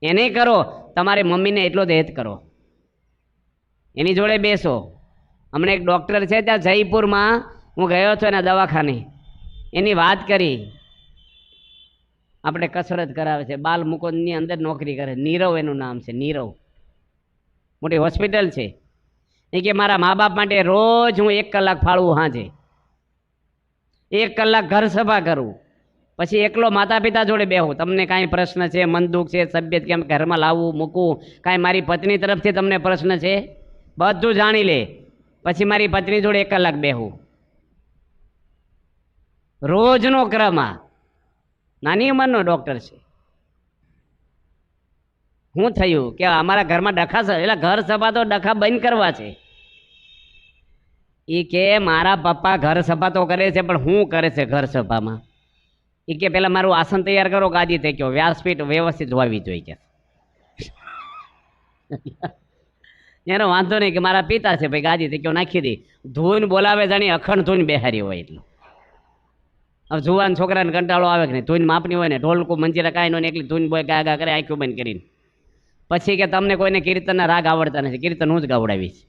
એને કરો, તમારી મમ્મીને એટલો જ હેત કરો, એની જોડે બેસો. હમણાં એક ડૉક્ટર છે ત્યાં જયપુરમાં, હું ગયો હતો એના દવાખાને. એની વાત કરી, આપણે કસરત કરાવે છે, બાલ મુકુંદની અંદર નોકરી કરે, નીરવ એનું નામ છે, નીરવ. મોટી હોસ્પિટલ છે. એ કે મારા મા બાપ માટે રોજ હું 1 કલાક ફાળવું, સાંજે 1 કલાક ઘર સભા કરું, પછી એકલો માતા પિતા જોડે બેહું. તમને કાંઈ પ્રશ્ન છે, મન દુઃખ છે, તબિયત કેમ ઘરમાં લાવવું મૂકવું, કાંઈ મારી પત્ની તરફથી તમને પ્રશ્ન છે, બધું જાણી લે. પછી મારી પત્ની જોડે 1 કલાક બેહું. રોજનો ક્રમ આ. નાની ઉંમરનો ડૉક્ટર છે. શું થયું કે અમારા ઘરમાં ડખા, એટલે ઘર સભા તો ડખા બંધ કરવા છે. એ કે મારા પપ્પા ઘર સભા તો કરે છે, પણ શું કરે છે ઘર સભામાં? એ કે પેલા મારું આસન તૈયાર કરો, ગાદી થઈ ગયો, વ્યાસપીઠ વ્યવસ્થિત હોવી જોઈએ કે. એનો વાંધો નહીં કે મારા પિતા છે ભાઈ, ગાદી થઈ ગયો નાખી દે. ધૂન બોલાવે જાણી અખંડ ધૂન બેહારી હોય એટલું. હવે જુવાન છોકરાને કંટાળો આવે કે નહીં, ધૂન માપની હોય ને, ઢોલકું મંજીરા કાંઈ નો ને, એકલી ધૂન બોય ગા ગા કરે આંખ્યું બંધ કરીને. પછી કે તમને કોઈને કીર્તનના રાગ આવડતા નથી, કીર્તન હું જ ગવડાવીશ.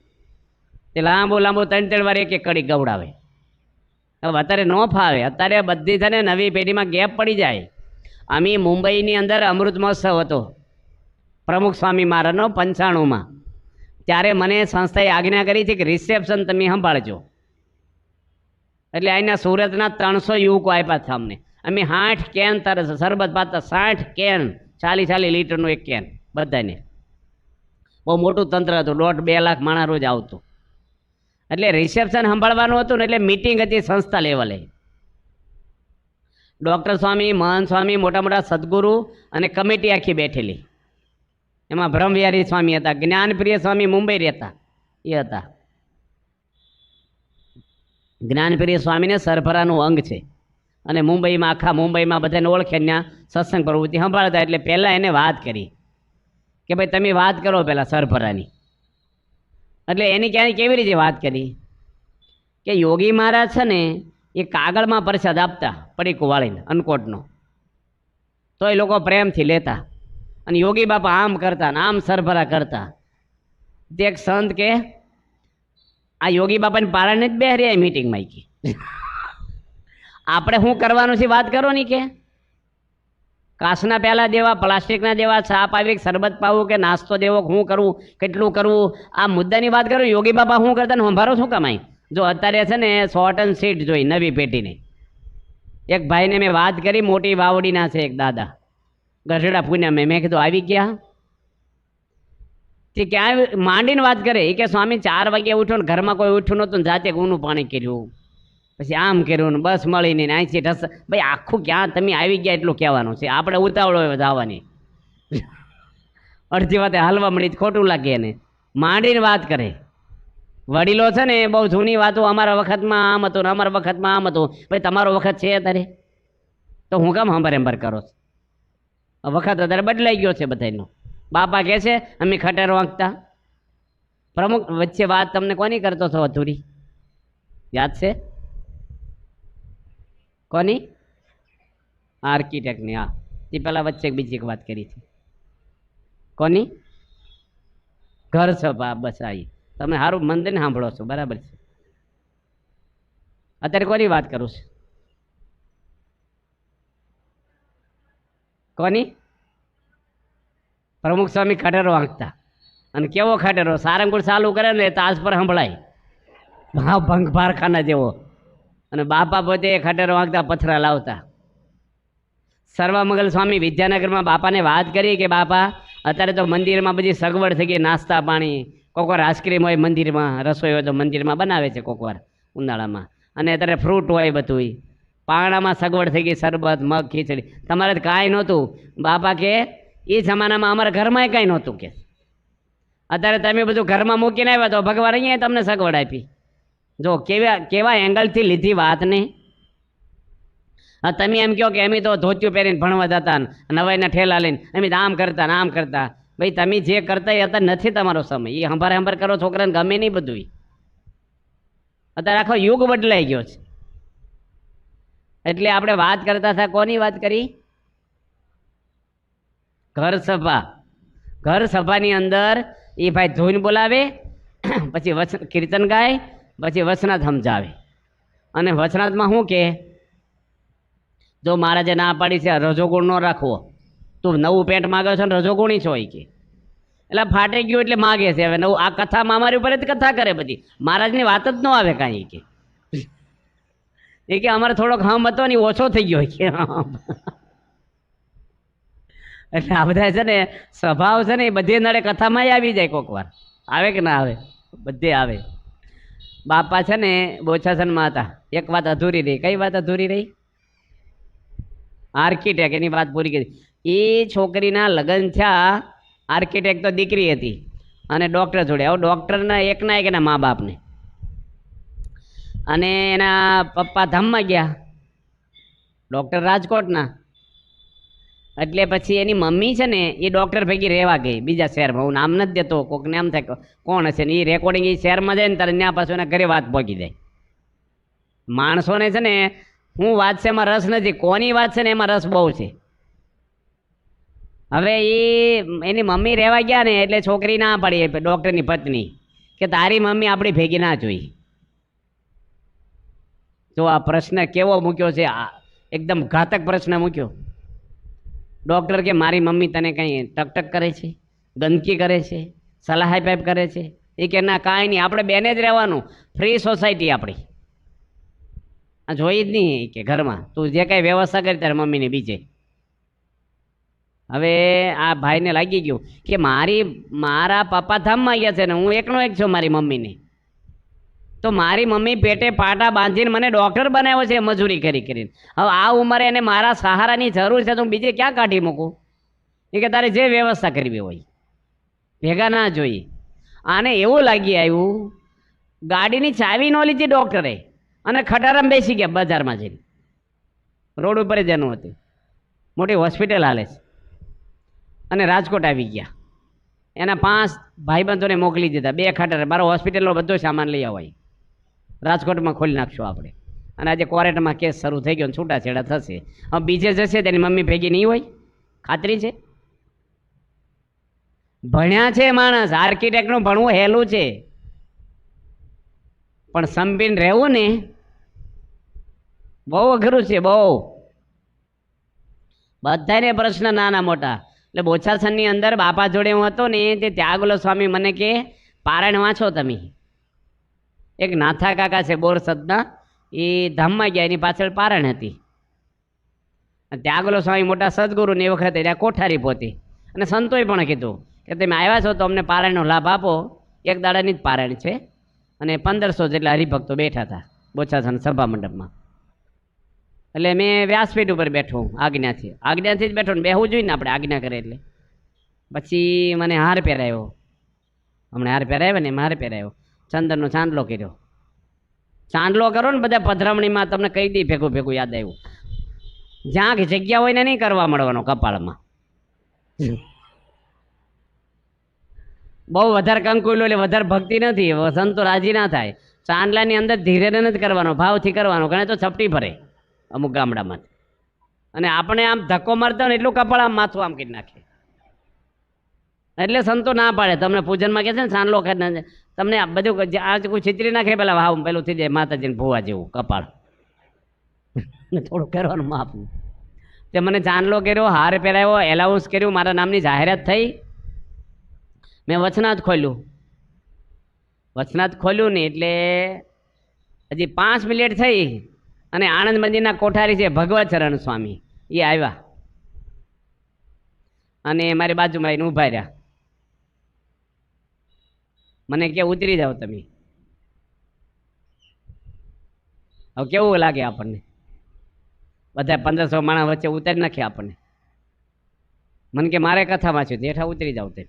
તે લાંબુ લાંબુ 3-3 વાર એક કડી ગવડાવે. હવે અત્યારે ન ફાવે, અત્યારે બધી છે ને નવી પેઢીમાં ગેપ પડી જાય. અમે મુંબઈની અંદર અમૃત મહોત્સવ હતો પ્રમુખ સ્વામી મહારાજનો 95માં. ત્યારે મને સંસ્થાએ આજ્ઞા કરી હતી કે રિસેપ્શન તમે સંભાળજો. એટલે અહીંના સુરતના 300 યુવકો આપ્યા હતા અમને. અમે 60 કેન શરબત પાતા, 60 કેન, 40 લીટરનું એક કેન બધાને. બહુ મોટું તંત્ર હતું, 1.5-2 લાખ માણસ રોજ આવતું. એટલે રિસેપ્શન સંભાળવાનું હતું ને, એટલે મિટિંગ હતી સંસ્થા લેવલે. ડૉક્ટર સ્વામી, મહંત સ્વામી, મોટા મોટા સદગુરુ અને કમિટી આખી બેઠેલી. એમાં બ્રહ્મવિહારી સ્વામી હતા, જ્ઞાનપ્રિય સ્વામી મુંબઈ રહેતા એ હતા. જ્ઞાનપ્રિય સ્વામીને સરભરાનું અંગ છે અને મુંબઈમાં, આખા મુંબઈમાં બધાને ઓળખે, ત્યાં સત્સંગ પ્રવૃત્તિ સંભાળતા. એટલે પહેલાં એને વાત કરી કે ભાઈ તમે વાત કરો પહેલાં સરભરાની. એટલે એની ક્યાંય કેવી રીતે વાત કરી કે યોગી મહારાજ છે ને એ કાગળમાં પ્રસાદ આપતા, પડીકું વાળીને અનકોટનો, તો એ લોકો પ્રેમથી લેતા. અને યોગી બાપા આમ કરતા ને આમ સરભરા કરતા. તે એક સંત કે આ યોગી બાપાને પાળાને જ બેહરી મીટિંગમાં કે આપણે શું કરવાનું છે વાત કરો ની કે કાચના પ્યાલા દેવા, પ્લાસ્ટિકના દેવા, છાપ આવી, શરબત પાવું કે નાસ્તો દેવો, શું કરવું, કેટલું કરવું, આ મુદ્દાની વાત કરું. યોગી બાપા શું કરતા ને સંભારો શું કમાય? જો અત્યારે છે ને શોર્ટ એન્ડ સીટ જોઈ નવી પેઢીને. એક ભાઈને મેં વાત કરી, મોટી વાવડીના છે એક દાદા, ગઢડા પુણ્યા. મેં કીધું આવી ગયા? તે ક્યાં માંડીને વાત કરે. એ કે સ્વામી 4 વાગે ઉઠ્યો ને ઘરમાં કોઈ ઉઠ્યું નહોતું ને જાતે ઊનું પાણી કર્યું, પછી આમ કર્યું ને બસ મળીને અહીંથી ઢસ. ભાઈ આખું ક્યાં તમે આવી ગયા એટલું કહેવાનું છે. આપણે ઉતાવળો જવાની, અડધી વાતે હાલવા મળી ખોટું લાગે એને. માંડીને વાત કરે. વડીલો છે ને બહુ જૂની વાતો, અમારા વખતમાં આમ હતું ને અમારા વખતમાં આમ હતું. ભાઈ તમારો વખત છે અત્યારે, તો હું કામ હંબર કરો છો? વખત અત્યારે બદલાઈ ગયો છે બધાનો. બાપા કહે છે અમે ખટેર વાંકતા. પ્રમુખ વચ્ચે વાત તમને કોની કરતો છો અધૂરી? યાદ છે કોની? આર્કિટેક્ટની. હા, તે પહેલાં વચ્ચે બીજી એક વાત કરી છે. કોની? ઘર સભા. બસ આવી. તમે સારું મંદિરને સાંભળો છો, બરાબર છે. અત્યારે કોની વાત કરું છું? કોની? પ્રમુખ સ્વામી ખટેરો વાંકતા. અને કેવો ખટેરો? સારંગપુર ચાલુ કરે ને તાજ પર સંભળાય, હા, ભંગ ભારખાના જેવો. અને બાપા પોતે ખટેરો વાંકતા, પથરા લાવતા. સર્વમંગલ સ્વામી વિદ્યાનગરમાં બાપાને વાત કરી કે બાપા અત્યારે તો મંદિરમાં બધી સગવડ થઈ ગઈ, નાસ્તા પાણી, કોકવાર આઈસ્ક્રીમ હોય મંદિરમાં, રસોઈ હોય તો મંદિરમાં બનાવે છે કોકવાર ઉનાળામાં, અને અત્યારે ફ્રૂટ હોય બધું. પાણામાં સગવડ થઈ ગઈ, શરબત, મગ, ખીચડી. તમારે તો કાંઈ નહોતું. બાપા કે એ જમાનામાં અમારા ઘરમાં કાંઈ નહોતું કે અત્યારે તમે બધું ઘરમાં મૂકીને આવ્યા તો ભગવાન અહીંયા તમને સગવડ આપી. જો કેવા એંગલથી લીધી વાતને. હા, તમે એમ કહો કે અમે તો ધોતિયું પહેરીને ભણવા જતા ને નવાઈના ઠેલા લઈને અમે તો આમ કરતા ને આમ કરતા. ભાઈ તમે જે કરતા એ અત્યારે નથી તમારો સમય. એ હંભાર હંભાર કરો છોકરાને ગમે નહીં બધું. અત્યારે આખો યુગ બદલાઈ ગયો છે. એટલે આપણે વાત કરતા હતા, કોની વાત કરી? ઘર સભા. ઘર સભાની અંદર એ ભાઈ ધૂન બોલાવે, પછી કીર્તન ગાય, પછી વચનાથ સમજાવે. અને વચનાથમાં શું કે, જો મહારાજે ના પાડી છે રજોગુણ ન રાખવો, તું નવું પેન્ટ માગ્યો છો ને રજોગુણી છો કે. એટલે ફાટી ગયું એટલે માગે છે. હવે નવું આ કથામાં અમારી ઉપર જ કથા કરે બધી, મહારાજની વાત જ ન આવે કાંઈ કે. એ કે અમારે થોડોક હમ હતો ને ઓછો થઈ ગયો કે. એટલે આ બધા છે ને સ્વભાવ છે ને એ બધે નડે, કથામાં આવી જાય કોક વાર. આવે કે ના આવે? બધે આવે. બાપા છે ને બોચાસનમાં હતા, એક વાત અધૂરી રહી. કઈ વાત અધૂરી રહી? આર્કિટેક્ટ, એની વાત પૂરી કરી. એ છોકરીના લગ્ન થયા, આર્કિટેક્ટ તો દીકરી હતી અને ડૉક્ટર જોડે. હવે ડૉક્ટરના એકના એક એના મા બાપને, અને એના પપ્પા ધામમાં ગયા, ડૉક્ટર રાજકોટના. એટલે પછી એની મમ્મી છે ને એ ડૉક્ટર ભેગી રહેવા ગઈ બીજા શહેરમાં. હું નામ નથી દેતો, કોકને આમ થાય કોણ હશે ને. એ રેકોર્ડિંગ એ શહેરમાં જાય ને ત્યારે ત્યાં પાછું એના ઘરે વાત પહોંચી જાય. માણસોને છે ને હું વાત છે એમાં રસ નથી, કોની વાત છે ને એમાં રસ બહુ છે. હવે એની મમ્મી રહેવા ગયા ને એટલે છોકરી ના પાડી, ડૉક્ટરની પત્ની, કે તારી મમ્મી આપણી ભેગી ના જોઈ. તો આ પ્રશ્ન કેવો મૂક્યો છે, એકદમ ઘાતક પ્રશ્ન મૂક્યો. ડૉક્ટર કે મારી મમ્મી તને કંઈ ટકટક કરે છે, ગંદકી કરે છે, સલાહ પાઇપ કરે છે? એ કે ના, કાંઈ નહીં, આપણે બેને જ રહેવાનું, ફ્રી સોસાયટી આપણી, આ જોઈ જ નહીં કે ઘરમાં તું જે કાંઈ વ્યવસ્થા કરી તારી મમ્મીને બીજે. હવે આ ભાઈને લાગી ગયું કે મારા પપ્પા ધામમાં ગયા છે ને હું એકનો એક છું મારી મમ્મીને. તો મારી મમ્મી પેટે પાટા બાંધીને મને ડૉક્ટર બનાવ્યો છે મજૂરી કરી કરીને. હવે આ ઉંમરે એને મારા સહારાની જરૂર છે તો હું બીજે ક્યાં કાઢી મૂકું? એ કે તારે જે વ્યવસ્થા કરવી હોય, ભેગા ના જોઈએ. આને એવું લાગી આવ્યું, ગાડીની ચાવી ન લીધી ડૉક્ટરે અને ખટારામાં બેસી ગયા બજારમાં જઈને. રોડ ઉપર જ એનું હતું, મોટી હોસ્પિટલ હાલે છે. અને રાજકોટ આવી ગયા, એના 5 ભાઈબંધોને મોકલી દીધા, 2 ખટારા, મારો હોસ્પિટલનો બધો સામાન લઈ આવાય, રાજકોટમાં ખોલી નાખશું આપણે. અને આજે કોર્ટમાં કેસ શરૂ થઈ ગયો, છૂટાછેડા થશે. હવે બીજે જશે તેની મમ્મી ભેગી નહીં હોય, ખાતરી છે? ભણ્યા છે માણસ, આર્કિટેક્ટનું ભણવું હેલું છે, પણ સંપીને રહેવું ને બહુ અઘરું છે, બહુ. બધાને પ્રશ્ન નાના મોટા. એટલે બોચાસણની અંદર બાપા જોડે હું હતો ને તે ત્યાગલો સ્વામી મને કે પારાયણ વાંચો તમે. એક નાથા કાકા છે બોરસદના, એ ધામમાં ગયા, એની પાછળ પારાયણ હતી. ત્યાગલો સ્વામી મોટા સદગુરુ ને એ વખતે ત્યાં કોઠારી પહોંચી અને સંતોએ પણ કીધું કે તમે આવ્યા છો તો અમને પારાયણનો લાભ આપો. એક દાડાની જ પારાયણ છે અને 1500 જેટલા હરિભક્તો બેઠા હતા બોચાસણ સભા મંડપમાં. એટલે મેં વ્યાસપીઠ ઉપર બેઠો, આજ્ઞાથી જ બેઠો ને, બેહવું જોઈએ ને આપણે, આજ્ઞા કરે એટલે. પછી મને હાર પહેરાયો, હમણાં હાર પહેરાવ્યો ને, હાર પહેરાવ્યો, ચંદનનો ચાંદલો કર્યો. ચાંદલો કરો ને બધા પધરામણીમાં તમને કહી દઈ, ભેગું ભેગું યાદ આવ્યું. જ્યાં જગ્યા હોય ને નહીં કરવા મળવાનો કપાળમાં. બહુ વધારે કંકુલો એટલે વધારે ભક્તિ નથી, સંતો રાજી ના થાય. ચાંદલાની અંદર ધીરે નથી કરવાનો, ભાવથી કરવાનો. ઘણે તો ચપટી ભરે અમુક ગામડામાં, અને આપણે આમ ધક્કો મારતા ને એટલું કપાળ આમ માથું આમ કરી નાખે. એટલે સંતો ના પાડે. તમને પૂજનમાં કહે છે ને ચાંદલો કરીને તમને બધું આ કોઈ છીતરી નાખે પેલા ભાવ પેલું થઈ જાય માતાજીને ભૂવા જેવું કપાળ. થોડું કરવાનું માપનું. તે મને ચાંદલો કર્યો, હાર પહેરાવ્યો, એલાઉન્સ કર્યું, મારા નામની જાહેરાત થઈ. મેં વચનાથ ખોલ્યું ને એટલે હજી 5 મિનિટ થઈ અને આણંદ મંદિરના કોઠારી છે ભગવતચરણ સ્વામી, એ આવ્યા અને મારી બાજુમાં આવીને ઊભા રહ્યા. મને કે ઉતરી જાઓ તમે. હવે કેવું લાગે આપણને? બધા 1500 માણસ વચ્ચે ઉતારી નાખે આપણને. મને કે મારે કથામાં છે, જેઠા ઉતરી જાવ તે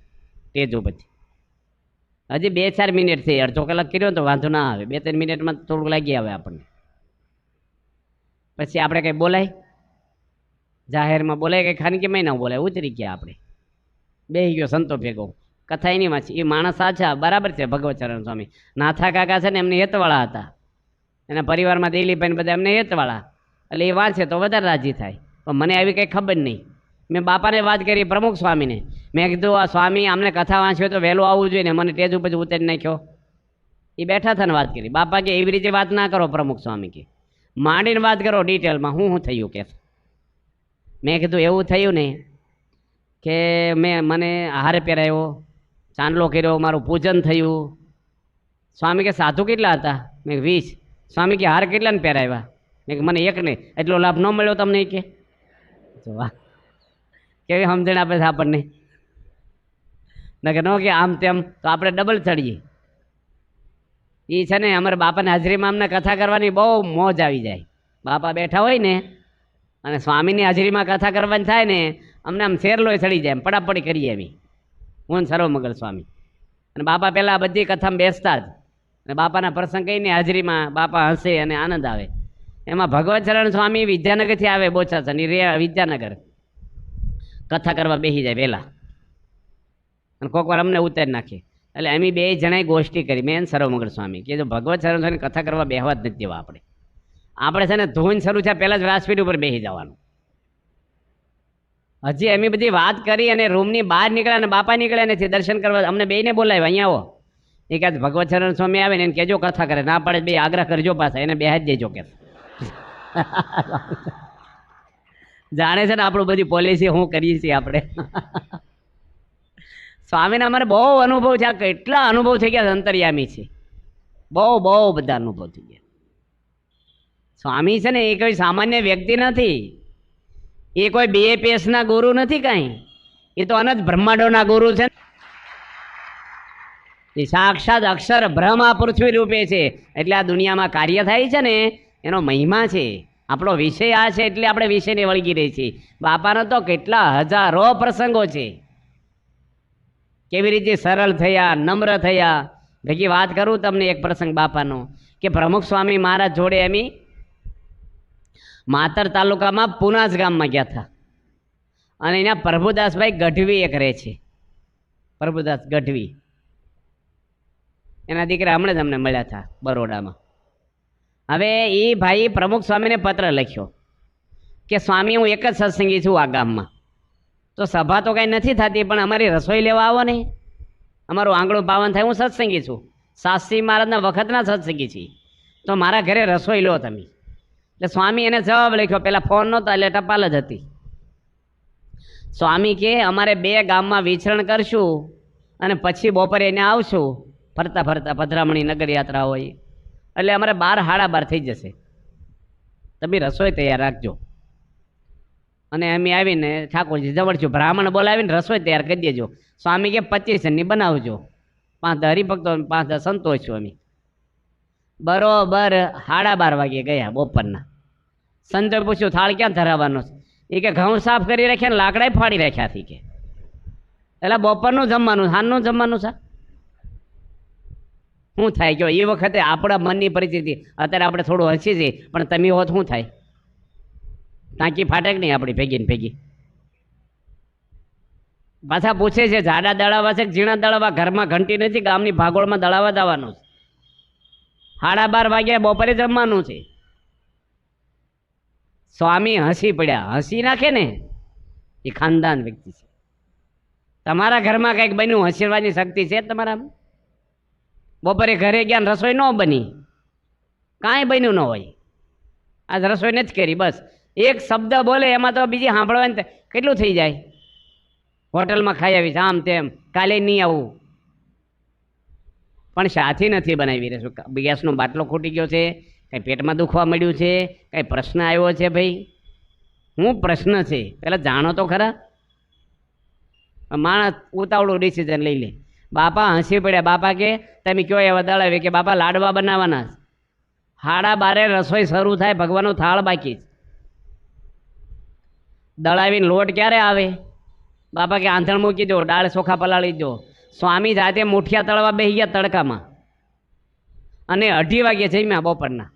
તેજો. પછી હજી 2-4 મિનિટ થઈ, અડધો કલાક કર્યો તો વાંધો ના આવે, 2-3 મિનિટમાં થોડુંક લાગી આવે આપણને. પછી આપણે કંઈ બોલાય? જાહેરમાં બોલાય કંઈ ખાનગી માં ના બોલાય. ઉતરી ગયા આપણે, બેસી ગયો સંતો ભેગો, કથા એની વાંચી. એ માણસ સાચા બરાબર છે. ભગવતચરણ સ્વામી નાથા કાકા છે ને, એમને હેતવાળા હતા. એના પરિવારમાં દિલીપભાઈ બધા એમને હેતવાળા, એટલે એ વાંચે તો વધારે રાજી થાય. પણ મને આવી કંઈ ખબર નહીં. મેં બાપાને વાત કરી, પ્રમુખ સ્વામીને. મેં કીધું આ સ્વામી અમને કથા વાંચ્યો તો વહેલું આવવું જોઈએ ને, મને ટેજ ઉપર ઉતારી નાખ્યો. એ બેઠા હતા ને વાત કરી. બાપા કે એવી રીતે વાત ના કરો પ્રમુખ સ્વામી, કે માંડીને વાત કરો ડિટેલમાં, શું થયું કે. મેં કીધું એવું થયું ને કે મને હાર પહેરાયો, ચાંદલો કર્યો, મારું પૂજન થયું. સ્વામી કે સાધુ કેટલા હતા? મેં 20. સ્વામી કે હાર કેટલાને પહેરાવ્યા? મેં કે મને એક નહીં. એટલો લાભ ન મળ્યો તમને કે? વાહ, કેવી સમજણ આપે છે આપણને. ન કે આમ તેમ તો આપણે ડબલ ચડીએ. એ છે ને અમારા બાપાની હાજરીમાં અમને કથા કરવાની બહુ મોજ આવી જાય. બાપા બેઠા હોય ને અને સ્વામીની હાજરીમાં કથા કરવાની થાય ને, અમને આમ શેરલોય ચડી જાય, એમ પડાપડી કરીએ એવી. હું સર્વમંગલ સ્વામી અને બાપા પહેલાં બધી કથામાં બેસતા જ, અને બાપાના પ્રસંગ કહીને હાજરીમાં બાપા હસે અને આનંદ આવે. એમાં ભગવતચરણ સ્વામી વિદ્યાનગરથી આવે, બોચાસણ વિદ્યાનગર કથા કરવા બેસી જાય વહેલા, અને કોઈક વાર અમને ઉતારી નાખે. એટલે અમે બે જણાએ ગોષ્ઠી કરી, મેં સર્વમંગલ સ્વામી, કે જો ભગવતચરણ સ્વામી કથા કરવા બેહવા જ નથી દેવા. આપણે છે ને ધૂન શરૂ છે પહેલાં જ વ્યાસપીઠ ઉપર બેસી જવાનું. હજી એમ બધી વાત કરી અને રૂમની બહાર નીકળ્યા, અને બાપા નીકળ્યા નથી દર્શન કરવા. અમને બેને બોલાવ્યા, અહીંયા આવો. એ કહે ભગવતચરણ સ્વામી આવે ને એને કહેજો કથા કરે, ના પડે બે આગ્રહ કરજો પાછા, એને બેહાજ દેજો કે. જાણે છે ને આપણું બધી પોલિસી શું કરીએ છીએ આપણે. સ્વામીને અમારે બહુ અનુભવ છે. કેટલા અનુભવ થઈ ગયા, અંતર્યામી છે. બહુ બધા અનુભવ થઈ ગયા. સ્વામી છે ને એ કોઈ સામાન્ય વ્યક્તિ નથી, એ કોઈ BAPS ના ગુરુ નથી કાંઈ. એ તો અનંત બ્રહ્માંડોના ગુરુ છે. એ સાક્ષાત અક્ષર બ્રહ્મ આ પૃથ્વી રૂપે છે. એટલે આ દુનિયામાં કાર્ય થાય છે ને એનો મહિમા છે. આપણો વિષય આ છે એટલે આપણે વિષયને વળગી રહી છીએ. બાપાનો તો કેટલા હજારો પ્રસંગો છે. કેવી રીતે સરળ થયા, નમ્ર થયા. ભેગી વાત કરું તમને એક પ્રસંગ બાપાનો, કે પ્રમુખ સ્વામી મહારાજ જોડે એમી માતર તાલુકામાં પુનાસ ગામમાં ગયા હતા. અને એના પ્રભુદાસભાઈ ગઢવી એક રહે છે, પ્રભુદાસ ગઢવી. એના દીકરા હમણાં જ અમને મળ્યા હતા બરોડામાં. હવે એ ભાઈ પ્રમુખ સ્વામીને પત્ર લખ્યો કે સ્વામી હું એક જ સત્સંગી છું આ ગામમાં, તો સભા તો કાંઈ નથી થતી, પણ અમારી રસોઈ લેવા આવો ને, અમારું આંગણું પાવન થાય. હું સત્સંગી છું, શાસ્ત્રી મહારાજના વખતના સત્સંગી છીએ, તો મારા ઘરે રસોઈ લો તમે. એટલે સ્વામી એને જવાબ લખ્યો. પહેલાં ફોન નહોતા એટલે ટપાલ જ હતી. સ્વામી કે અમારે 2 ગામમાં વિચરણ કરશું અને પછી બપોરે એને આવશું. ફરતા ફરતા પધરામણી નગર યાત્રા હોય એટલે અમારે 12 સાડા 12 થઈ જશે. તમે રસોઈ તૈયાર રાખજો. અને અમે આવીને ઠાકોરજી જવડશું, બ્રાહ્મણ બોલાવીને રસોઈ તૈયાર કરી દેજો. સ્વામી કે 25 જણની બનાવજો, 5 હરિભક્તો 5 સંતોષ છું અમે. બરોબર 12:30 વાગે ગયા બપોરના. સંજય પૂછ્યું થાળ ક્યાં ધરાવવાનો છે? એ કે ઘઉં સાફ કરી રાખ્યા ને લાકડા ફાડી રાખ્યા હતી કે. એટલે બપોરનું જમવાનું, સાંજનું જમવાનું છે. શું થાય કહો? એ વખતે આપણા મનની પરિસ્થિતિ, અત્યારે આપણે થોડું હસી છીએ, પણ તમે હોત શું થાય? ટાંકી ફાટે કે નહીં આપણી ભેગી ને ભેગી? પાછા પૂછે છે જાડા દળાવા છે કે ઝીણા દળાવા? ઘરમાં ઘંટી નથી, ગામની ભાગોળમાં દળાવા જવાનું છે. 12:30 વાગ્યા બપોરે જમવાનું છે. સ્વામી હસી પડ્યા. હસી નાખે ને એ ખાનદાન વ્યક્તિ છે. તમારા ઘરમાં કંઈક બન્યું, હસવાની શક્તિ છે તમારા? બપોરે ઘરે ગયા રસોઈ ન બની, કાંઈ બન્યું ન હોય, આજ રસોઈ નથી કરી, બસ એક શબ્દ બોલે એમાં તો બીજી સાંભળવાની કેટલું થઈ જાય. હોટલમાં ખાઈ આવીશ, આમ તેમ, કાલે નહીં આવું, પણ સાથી નથી બનાવી રહેશું. ગેસનો બાટલો ખૂટી ગયો છે, કંઈ પેટમાં દુખવા મળ્યું છે, કંઈ પ્રશ્ન આવ્યો છે? ભાઈ શું પ્રશ્ન છે પહેલાં જાણો તો ખરા. માણસ ઉતાવળું ડિસિઝન લઈ લે. બાપા હસી પડ્યા. બાપા કે તમે કયો એવા દળાવે? કે બાપા લાડવા બનાવવાના. 12:30 રસોઈ શરૂ થાય, ભગવાનનો થાળ બાકી. દળાવીને લોટ ક્યારે આવે? બાપા કે આંધણ મૂકી દો, દાળ ચોખા પલાળી દો. સ્વામી જાતે મુઠિયા તળવા બેસી ગયા તડકામાં, અને 2:30 વાગે જમ્યા બપોરના.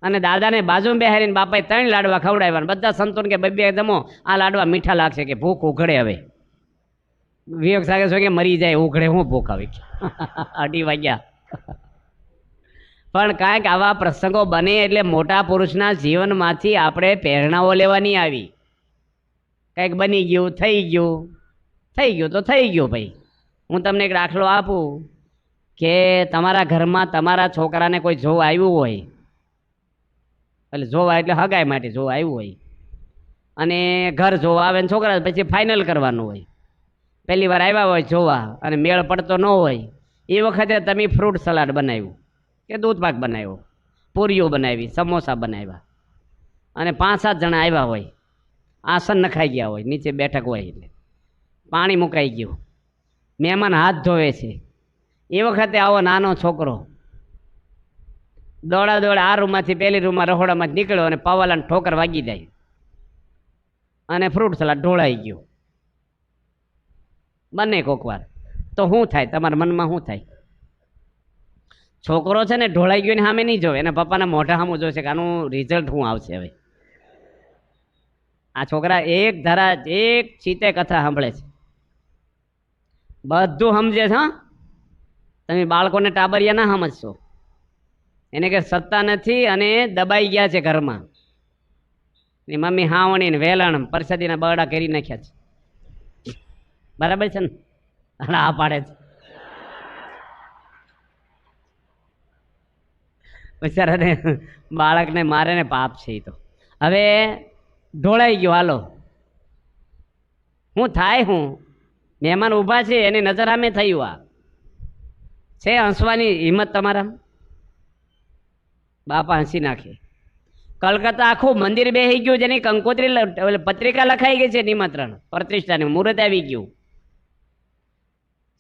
અને દાદાને બાજુમાં બેહારીને બાપાએ 3 લાડવા ખવડાવ્યા. બધા સંતોને કે બે જમો, આ લાડવા મીઠા લાગશે, કે ભૂખ ઉઘડે. હવે વિવેક સાગર છો કે મરી જાય ઉઘડે, હું ભૂખ આવી 2:30 વાગ્યા. પણ કાંઈક આવા પ્રસંગો બને એટલે મોટા પુરુષના જીવનમાંથી આપણે પ્રેરણાઓ લેવાની આવી. કંઈક બની ગયું, થઈ ગયું તો થઈ ગયું ભાઈ. હું તમને એક દાખલો આપું કે તમારા ઘરમાં તમારા છોકરાને કોઈ જોવા આવ્યું હોય, એટલે જોવા એટલે હગાઈ માટે જોવા આવ્યું હોય, અને ઘર જોવા આવે ને છોકરા પછી ફાઇનલ કરવાનું હોય. પહેલી વાર આવ્યા હોય જોવા અને મેળ પડતો ન હોય, એ વખતે તમે ફ્રૂટ સલાડ બનાવ્યું કે દૂધ પાક બનાવ્યો, પૂરીઓ બનાવી, સમોસા બનાવ્યા, અને 5-7 જણા આવ્યા હોય, આસન નખાઈ ગયા હોય, નીચે બેઠક હોય, એટલે પાણી મુકાઈ ગયું, મહેમાન હાથ ધોવે છે. એ વખતે આવો નાનો છોકરો દોડા આ રૂમમાંથી પેલી રૂમમાં રહોડામાંથી નીકળ્યો અને પાવાલાને ઠોકર વાગી જાય અને ફ્રૂટ સલાડ ઢોળાઈ ગયું. બને કોક વાર તો શું થાય? તમારા મનમાં શું થાય? છોકરો છે ને ઢોળાઈ ગયો ને સામે નહીં જોવે, એના પપ્પાના મોઢા સામું જોશે કે આનું રિઝલ્ટ શું આવશે. હવે આ છોકરા એક ચીતે કથા સાંભળે છે, બધું સમજે છે. તમે બાળકોને ટાબરિયા ના સમજશો. એને કે સત્તા નથી અને દબાઈ ગયા છે ઘરમાં. ની મમ્મી હાવણી ને વેલણ પરસાદીના બરડા કરી નાખ્યા છે. બરાબર છે ને? આ પાડે છે બિચારાને, બાળકને મારે ને પાપ છે. એ તો હવે ઢોળાઈ ગયો. હાલો હું થાય? હું મહેમાન ઊભા છે, એની નજર સામે થયું. આ છે હસવાની હિંમત તમારા? બાપા હસી નાખે. કલકત્તા આખું મંદિર બેસી ગયું, જેની કંકોત્રી પત્રિકા લખાઈ ગઈ છે, નિમંત્રણ પ્રતિષ્ઠાની, મુહૂર્ત આવી ગયું.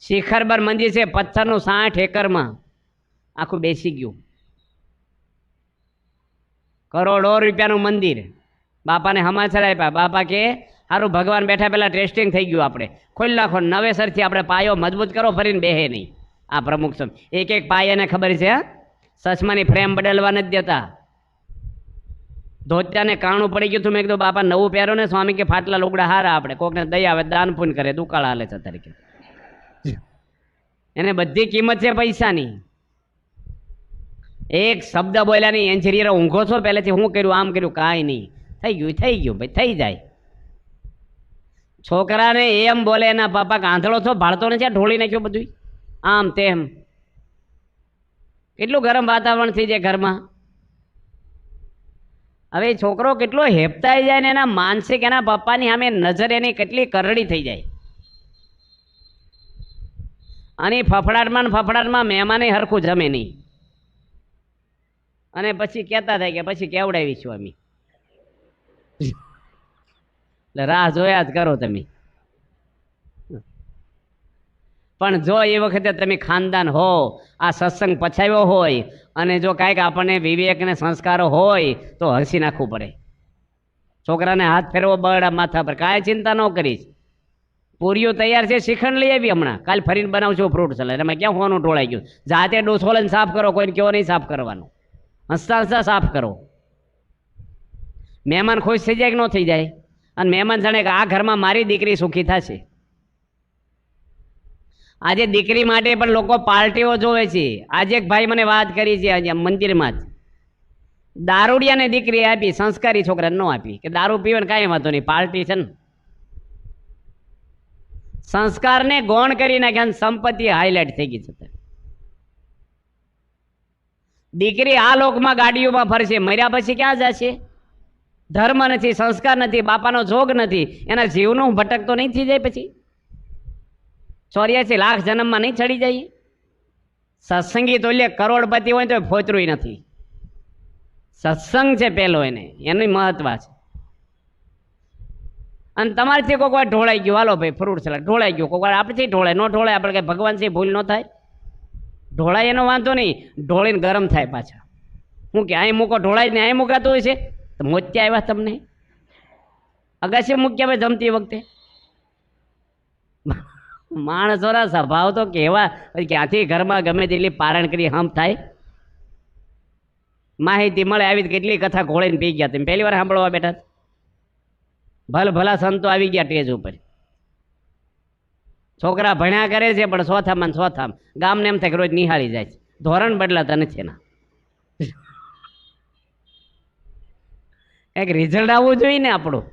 શિખરબર મંદિર છે, પથ્થરનું 60 એકરમાં આખું બેસી ગયું. કરોડો રૂપિયાનું મંદિર. બાપાને સમાચાર આપ્યા. બાપા કે સારું, ભગવાન બેઠા પહેલા ટેસ્ટિંગ થઈ ગયું, આપણે ખોલી નાખો, નવેસરથી આપણે પાયો મજબૂત કરો, ફરીને બેહે નહીં. આ પ્રમુખ સમ એક પાયાને ખબર છે, સચમાની ફ્રેમ બદલવા નથી દેતા. ધોત્યાને કાણું પડી ગયું તું, મેં કીધું બાપા નવું પહેરો ને. સ્વામી કે ફાટલા લુગડા હારા, આપણે કોકને દયા આવે દાન પુણ્ય કરે, દુકાળ હાલે છે તરીકે. એને બધી કિંમત છે પૈસાની. એક શબ્દ બોલ્યા નહીં. એન્જિનિયર ઊંઘો છો પહેલેથી, હું કર્યું, આમ કર્યું, કાંઈ નહીં. થઈ ગયું ભાઈ, થઈ જાય. છોકરાને એમ બોલે એના પાપા આંધળો છો, ભાળતો ને છે, ઢોળી નાખ્યો બધું આમ તેમ. કેટલું ગરમ વાતાવરણ થઈ જાય ઘરમાં. હવે છોકરો કેટલો હેપતાઈ જાય ને એના માનસિક, એના પપ્પાની સામે નજર એની કેટલી કરડી થઈ જાય. અને ફફડાટમાં મહેમાને હરખું જમે નહીં. અને પછી કહેતા થાય કે પછી કેવડાવીશું અમે. એટલે રાહ જોયા જ કરો તમે. પણ જો એ વખતે તમે ખાનદાન હો, આ સત્સંગ પછાવ્યો હોય, અને જો કાંઈક આપણને વિવેક ને સંસ્કારો હોય તો હસી નાખવું પડે. છોકરાને હાથ ફેરવો બરડા માથા પર, કાંઈ ચિંતા ન કરીશ. પૂરીઓ તૈયાર છે, શ્રીખંડ લઈ આવી હમણાં, કાલ ફરીને બનાવશું ફ્રૂટ સલાડ. એમાં ક્યાં હોવાનું ઢોળાઈ ગયું? જાતે ડોસો લઈને સાફ કરો, કોઈને કેવો નહીં સાફ કરવાનું. હસતા સાફ કરો. મહેમાન ખુશ થઈ જાય કે ન થઈ જાય? અને મહેમાન જાણે કે આ ઘરમાં મારી દીકરી સુખી થશે. આજે દીકરી માટે પણ લોકો પાર્ટીઓ જોવે છે. આજે એક ભાઈ મને વાત કરી છે, આજે મંદિરમાં જ દારૂડિયાને દીકરી આપી, સંસ્કારી છોકરાને ન આપી. કે દારૂ પીવે ને કાંઈ વાંધો નહીં, પાર્ટી છે ને. સંસ્કારને ગૌણ કરી નાખ્યા, સંપત્તિ હાઈલાઇટ થઈ ગઈ છે. દીકરી આ લોકમાં ગાડીઓમાં ફરશે, મર્યા પછી ક્યાં જશે? ધર્મ નથી, સંસ્કાર નથી, બાપાનો જોગ નથી, એના જીવનું ભટકતો નહીં થઈ જાય? પછી 84 લાખ જન્મમાં નહીં ચડી જાય? સત્સંગી તોલ્ય કરોડપતિ હોય તો ફોતરું નથી. સત્સંગ છે પેલો, એનું મહત્વ છે. અને તમારથી કોઈક વાર ઢોળાઈ ગયું, હાલો ભાઈ ફ્રૂટ સલાડ ઢોળાઈ ગયું, કોઈક વાર આપણેથી ઢોળાય, ન ઢોળાય આપણે કઈ ભગવાન છે ભૂલ ન થાય? ઢોળાય એનો વાંધો નહીં, ઢોળીને ગરમ થાય પાછા. હું કે અહીં મૂકો, ઢોળાય ને અહીં મૂકાતું હોય છે. તો મોત્યા આવ્યા તમને અગાસી મૂક્યા ભાઈ જમતી વખતે? માણસોના સ્વભાવ તો કેવા, ક્યાંથી ઘરમાં ગમે તેટલી પારણ કરી હમ થાય. માહિતી મળે આવી કેટલી કથા ઘોળીને પી ગયા. તમે પહેલી વાર સાંભળવા બેઠા? ભલા સંતો આવી ગયા ટેજ ઉપર. છોકરા ભણ્યા કરે છે પણ ચોથામાં ચોથામાં ગામને એમ થાય કે રોજ નિહાળી જાય છે, ધોરણ બદલાતા નથી એના. એક રિઝલ્ટ આવવું જોઈએ ને આપણું.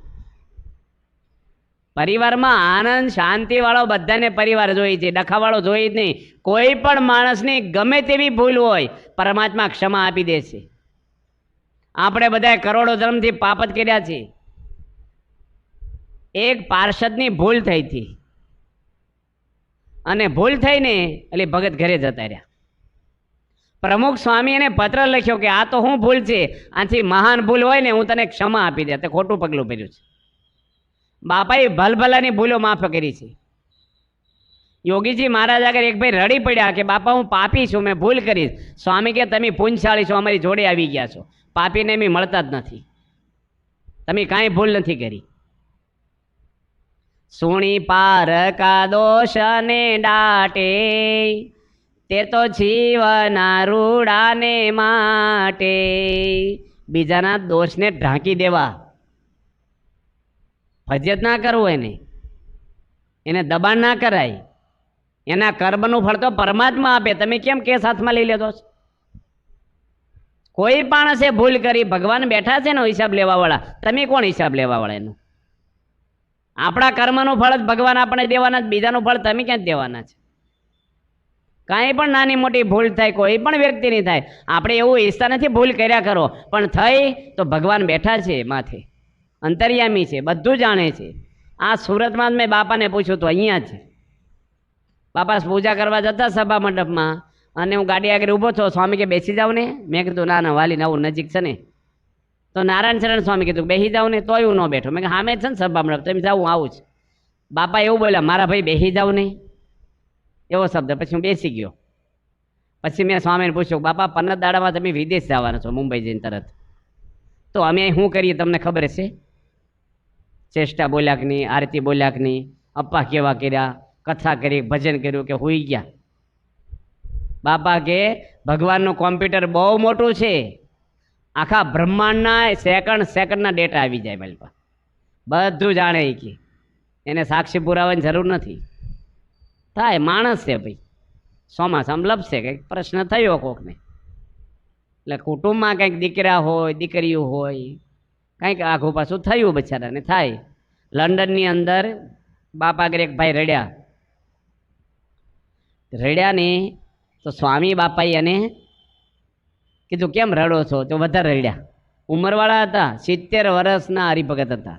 પરિવારમાં આનંદ શાંતિ વાળો બધાને પરિવાર જોઈએ છે, ડખાવાળો જોઈએ જ નહીં. કોઈ પણ માણસની ગમે તેવી ભૂલ હોય પરમાત્મા ક્ષમા આપી દે છે. આપણે બધા કરોડો જન્મથી પાપ જ કર્યા છે. એક પાર્ષદની ભૂલ થઈ હતી અને ભૂલ થઈને એટલે ભગત ઘરે જતા રહ્યા. પ્રમુખ સ્વામી એને પત્ર લખ્યો કે આ તો હું ભૂલ છે, આથી મહાન ભૂલ હોય ને હું તને ક્ષમા આપી દે. તે ખોટું પગલું ભર્યું છે. બાપાએ ભલભલાની ભૂલો માફ કરી છે. યોગીજી મહારાજ આગળ એક ભાઈ રડી પડ્યા કે બાપા હું પાપી છું, મેં ભૂલ કરીશ. સ્વામી કે તમે પુણ્યશાળી છો, અમારી જોડે આવી ગયા છો. પાપીને એમ મળતા જ નથી, તમે કાંઈ ભૂલ નથી કરી. સુણી પાર કા દોષ ને ડાટે, તે તો જીવના રૂડાને માટે. બીજાના દોષને ઢાંકી દેવા, ફજિયત ના કરવું, એને દબાણ ના કરાય. એના કર્મનું ફળ તો પરમાત્મા આપે. તમે કેમ કેસ હાથમાં લઈ લેતો છો? કોઈ પણ હશે ભૂલ કરી, ભગવાન બેઠા છે ને હિસાબ લેવાવાળા. તમે કોણ હિસાબ લેવાવાળા એનું? આપણા કર્મનું ફળ જ ભગવાન આપણે દેવાના, બીજાનું ફળ તમે ક્યાં દેવાના છે? કાંઈ પણ નાની મોટી ભૂલ થાય કોઈ પણ વ્યક્તિની થાય, આપણે એવું ઈચ્છતા નથી ભૂલ કર્યા કરો, પણ થઈ તો ભગવાન બેઠા છે માથે, અંતર્યામી છે, બધું જાણે છે. આ સુરતમાં જ મેં બાપાને પૂછ્યું તો અહીંયા જ બાપા પૂજા કરવા જતા સભા મંડપમાં, અને હું ગાડી આગળ ઊભો છો. સ્વામી કે બેસી જાવ ને. મેં કીધું ના ના વાલી નવું નજીક છે ને. તો નારાયણ શરણ સ્વામી કીધું બેસી જાવ ને, તોય હું ન બેઠો. મેં કહ્યું સામે છે ને સભા મંડપ, તમે જાઉં આવું જ. બાપા એવું બોલ્યા મારા ભાઈ બેસી જાવ ને, એવો શબ્દ. પછી હું બેસી ગયો. પછી મેં સ્વામીને પૂછ્યું બાપા 15 દાડામાં તમે વિદેશ જવાના છો, મુંબઈ જઈને તરત, તો અમે શું કરીએ તમને ખબર છે? ચેષ્ટા બોલ્યા કે નહીં, આરતી બોલ્યા કે નહીં, અપ્પા કેવા કર્યા, કથા કરી, ભજન કર્યું કે હુઈ ગયા? બાપા કે ભગવાનનું કોમ્પ્યુટર બહુ મોટું છે, આખા બ્રહ્માંડના સેકન્ડના ડેટા આવી જાય મારી પાસે, બધું જાણે. કે એને સાક્ષી પુરાવાની જરૂર નથી. થાય, માણસ છે ભાઈ, ચોમાસામાં લપશે, કંઈક પ્રશ્ન થયો કોકને, એટલે કુટુંબમાં કંઈક દીકરા હોય દીકરીઓ હોય, કંઈક આઘું પાછું થયું બિચારાને થાય. લંડનની અંદર બાપા આગળ એક ભાઈ રડ્યા ને, તો સ્વામી બાપાએ એને કીધું કેમ રડો છો? તો વધારે રડ્યા. ઉંમરવાળા હતા, 70 વર્ષના હરિભગત હતા,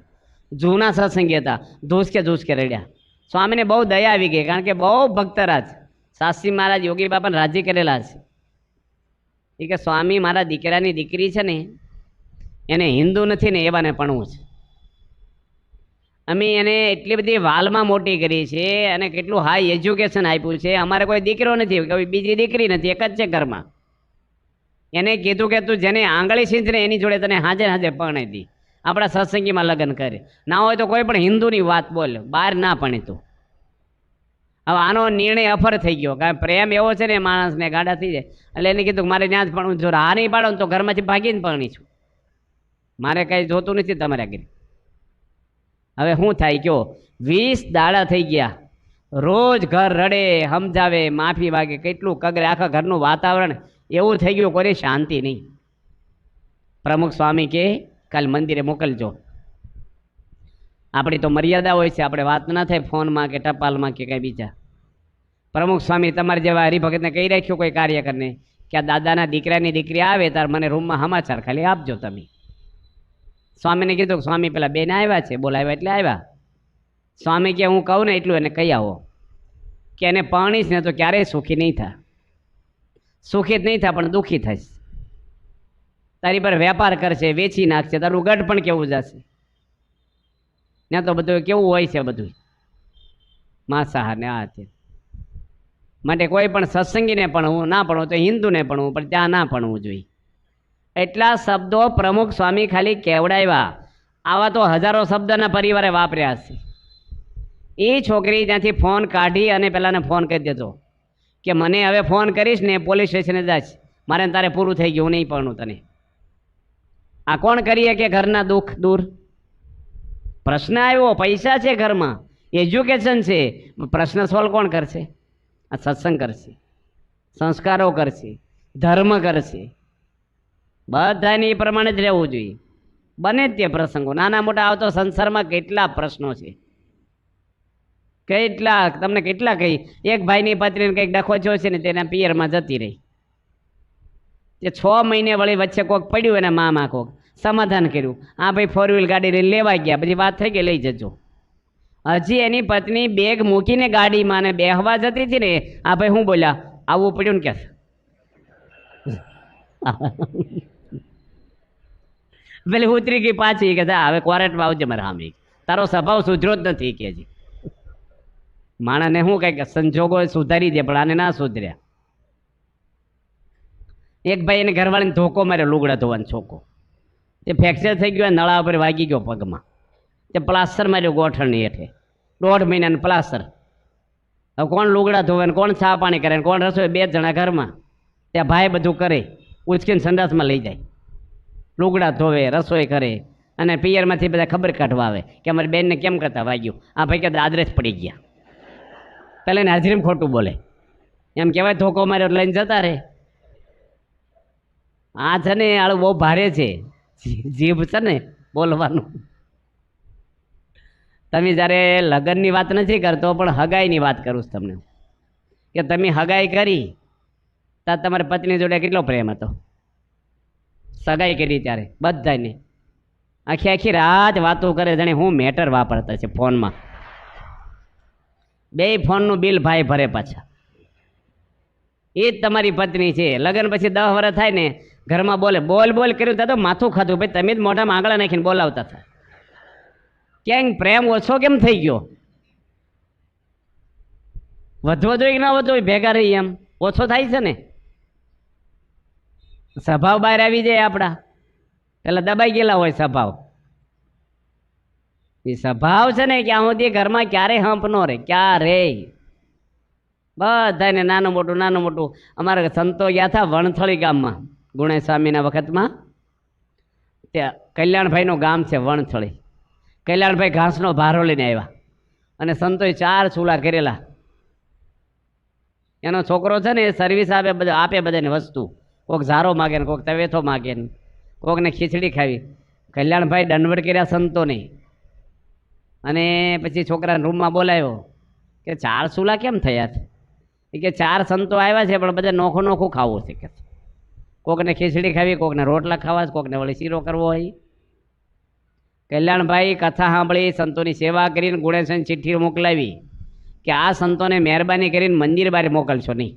જૂના સત્સંગી હતા, ધૂસકે રડ્યા. સ્વામીને બહુ દયા આવી ગઈ, કારણ કે બહુ ભક્તરાજ શાસ્ત્રી મહારાજ યોગી બાપાને રાજી કરેલા છે. એ કે સ્વામી મારા દીકરાની દીકરી છે ને, એને હિન્દુ નથી ને એવાને ભણવું છે. અમે એને એટલી બધી વાલમાં મોટી કરી છે અને કેટલું હાઈ એજ્યુકેશન આપ્યું છે. અમારે કોઈ દીકરો નથી, કોઈ બીજી દીકરી નથી, એક જ છે ઘરમાં. એને કીધું કે તું જેને આંગળી સીંચને એની જોડે તને હાજે પરણાઈ દી, આપણા સત્સંગીમાં લગ્ન કરે. ના હોય તો કોઈ પણ હિન્દુની વાત બોલ, બહાર ના પણી તું. હવે આનો નિર્ણય અફર થઈ ગયો, કારણ પ્રેમ એવો છે ને માણસને ગાડા થઈ જાય. એટલે એને કીધું મારે ત્યાં જ પણ જો હા નહીં પાડો ને તો ઘરમાંથી ભાગીને પરણી છું, મારે કંઈ જોતું નથી તમારે આગળ. હવે શું થાય કયો? 20 દાડા થઈ ગયા, રોજ ઘર રડે, સમજાવે, માફી માગે, કેટલું કગરે, આખા ઘરનું વાતાવરણ એવું થઈ ગયું, કોઈ શાંતિ નહીં. પ્રમુખ સ્વામી કે કાલ મંદિરે મોકલજો. આપણી તો મર્યાદા હોય છે, આપણે વાત ના થાય ફોનમાં કે ટપાલમાં કે કંઈ બીજા. પ્રમુખ સ્વામી તમારે જેવા હરિભગતને કહી રાખ્યું કોઈ કાર્યકરને કે આ દાદાના દીકરાની દીકરી આવે તાર મને રૂમમાં સમાચાર ખાલી આપજો તમે. સ્વામીને કીધું કે સ્વામી પેલા બેન આવ્યા છે, બોલાવ્યા એટલે આવ્યા. સ્વામી કે હું કહું ને એટલું એને કહી આવો કે એને પરણીશ ને તો ક્યારેય સુખી નહીં થાય. સુખી જ નહીં થાય પણ દુઃખી થઈશ. તારી પર વેપાર કરશે, વેચી નાખશે, તારું ગઢ પણ કેવું જશે. ત્યાં તો બધું કેવું હોય છે, બધું માંસાહાર ને આ છે. માટે કોઈ પણ સત્સંગીને ભણવું ના ભણવું તો હિન્દુને ભણવું, પણ ત્યાં ના ભણવું જોઈએ. એટલા શબ્દો પ્રમુખ સ્વામી ખાલી કેવડાવ્યા. આવા તો હજારો શબ્દના પરિવારે વાપર્યા છે. એ છોકરી ત્યાંથી ફોન કાઢી અને પેલાને ફોન કરી દેતો કે મને હવે ફોન કરીશ ને પોલીસ સ્ટેશને જાય, મારે તારે પૂરું થઈ ગયું, હું નહીં પરણું તને. આ કોણ કરીએ કે ઘરના દુઃખ દૂર? પ્રશ્ન આવ્યો, પૈસા છે ઘરમાં, એજ્યુકેશન છે, પ્રશ્ન સોલ્વ કોણ કરશે? આ સત્સંગ કરશે, સંસ્કારો કરશે, ધર્મ કરશે. બધાને એ પ્રમાણે જ રહેવું જોઈએ. બને જ તે પ્રસંગો નાના મોટા આવતો સંસારમાં કેટલા પ્રશ્નો છે, કેટલા તમને કેટલા કહી. એક ભાઈની પત્નીને કંઈક ડખો થયો છે ને તેના પિયરમાં જતી રહી. તે 6 મહિને વળી વચ્ચે કોક પડ્યું એના મામા કોક સમાધાન કર્યું. આ ભાઈ 4 વ્હીલ ગાડી લઈને લેવા ગયા, પછી વાત થઈ ગઈ લઈ જજો. હજી એની પત્ની બેગ મૂકીને ગાડીમાં ને બેહવા જતી હતી ને આ ભાઈ શું બોલ્યા, આવવું પડ્યું ને કે પેલી ઉતરી ગઈ પાછી કે હવે ક્વારેન્ટમાં આવજે મારા સામે, તારો સ્વભાવ સુધરો જ નથી કે હજી. માણસને શું કંઈક સંજોગો સુધારી દે પણ આને ના સુધર્યા. એક ભાઈ એને ઘરવાળીને ધોકો માર્યો, લુગડા ધોવાનો છોકો, તે ફ્રેક્ચર થઈ ગયો, નળા ઉપર વાગી ગયો પગમાં, તે પ્લાસ્ટર માર્યો ગોઠણની હેઠે, 1.5 મહિનાનું પ્લાસ્ટર. હવે કોણ લુગડા ધોવે ને કોણ ચા પાણી કરે ને કોણ રસોઈ? 2 જણા ઘરમાં. ત્યાં ભાઈ બધું કરે, ઉચકીને સંડાસમાં લઈ જાય, લુગડા ધોવે, રસોઈ કરે, અને પિયરમાંથી બધા ખબર કાઢવા આવે કે અમારી બેનને કેમ કરતા વાગ્યું. આ ભાઈ કે દાદરે જ પડી ગયા. પહેલાં એને હાજરીમાં ખોટું બોલે, એમ કહેવાય ધોકો માર્યો લઈને જતા રહે. આ છે ને આળું બહુ ભારે છે, જીભ છે ને બોલવાનું. તમે જ્યારે લગ્નની વાત નથી કરતો પણ હગાઈની વાત કરું છું તમને, કે તમે હગાઈ કરી ત્યાં તમારી પત્ની જોડે કેટલો પ્રેમ હતો. સગાઈ કરી ત્યારે બધાને આખી આખી રાત વાતો કરે, જાણે હું મેટર વાપરતા છે ફોનમાં. 2 ફોનનું બિલ ભાઈ ભરે પાછા. એ જ તમારી પત્ની છે. લગ્ન પછી 10 વર્ષ થાય ને ઘરમાં બોલે, બોલ બોલ કર્યું ત્યાં તો માથું ખાધું. ભાઈ તમે જ મોઢામાં આંગળા નાખીને બોલાવતા હતા. ક્યાંક પ્રેમ ઓછો કેમ થઈ ગયો? વધવો જોઈએ કે ના વધવો જોઈએ? ભેગા રહી એમ ઓછો થાય છે ને. સ્વભાવ બહાર આવી જાય આપણા, પેલા દબાઈ ગયેલા હોય સ્વભાવ. એ સ્વભાવ છે ને ક્યાં સુધી ઘરમાં ક્યારે હંપ નો રહે, ક્યારે બધાને નાનું મોટું. અમારા સંતો ગયા હતા વણથળી ગામમાં ગુણેશ સ્વામીના વખતમાં. ત્યાં કલ્યાણભાઈનું ગામ છે વણથળી. કલ્યાણભાઈ ઘાસનો ભારો લઈને આવ્યા અને સંતોએ 4 ચૂલા કરેલા. એનો છોકરો છે ને એ સર્વિસ આપે બધાને વસ્તુ, કોઈક ઝારો માગે ને કોઈક તવેથો માગે ને કોઈકને ખીચડી ખાવી. કલ્યાણભાઈ દંડવટ કર્યા સંતોને, અને પછી છોકરાને રૂમમાં બોલાવ્યો કે 4 ચૂલા કેમ થયા છે? એ કે 4 સંતો આવ્યા છે પણ બધા નોખું ખાવું છે કે કોકને ખીચડી ખાવી, કોકને રોટલા ખાવા, કોકને વળી શીરો કરવો હોય. કલ્યાણભાઈ કથા સાંભળી, સંતોની સેવા કરીને ગુણેશને ચિઠ્ઠી મોકલાવી કે આ સંતોને મહેરબાની કરીને મંદિર બહાર મોકલશો નહીં,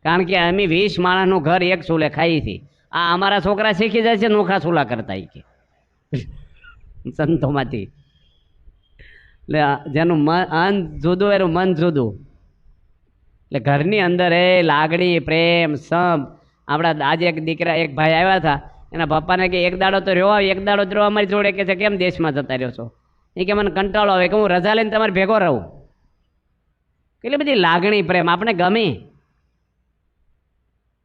કારણ કે અમે 20 માણસનું ઘર એક ચૂલે ખાઈ હતી. આ અમારા છોકરા શીખી જાય છે નોખા ચૂલા કરતા કે સંતોમાંથી. એટલે જેનું મન જુદું એનું મન જુદું. એટલે ઘરની અંદર એ લાગણી, પ્રેમ, સંપ. આપણા આજે એક ભાઈ આવ્યા હતા, એના પપ્પાને કે 1 દાડો તો રહ્યો, 1 દાડો જ રહ્યો અમારી જોડે. કે છે કેમ દેશમાં જતા રહ્યો છો? એ કે મને કંટાળો આવે કે હું રજા લઈને તમારે ભેગો રહું. કેટલી બધી લાગણી, પ્રેમ આપણે ગમે.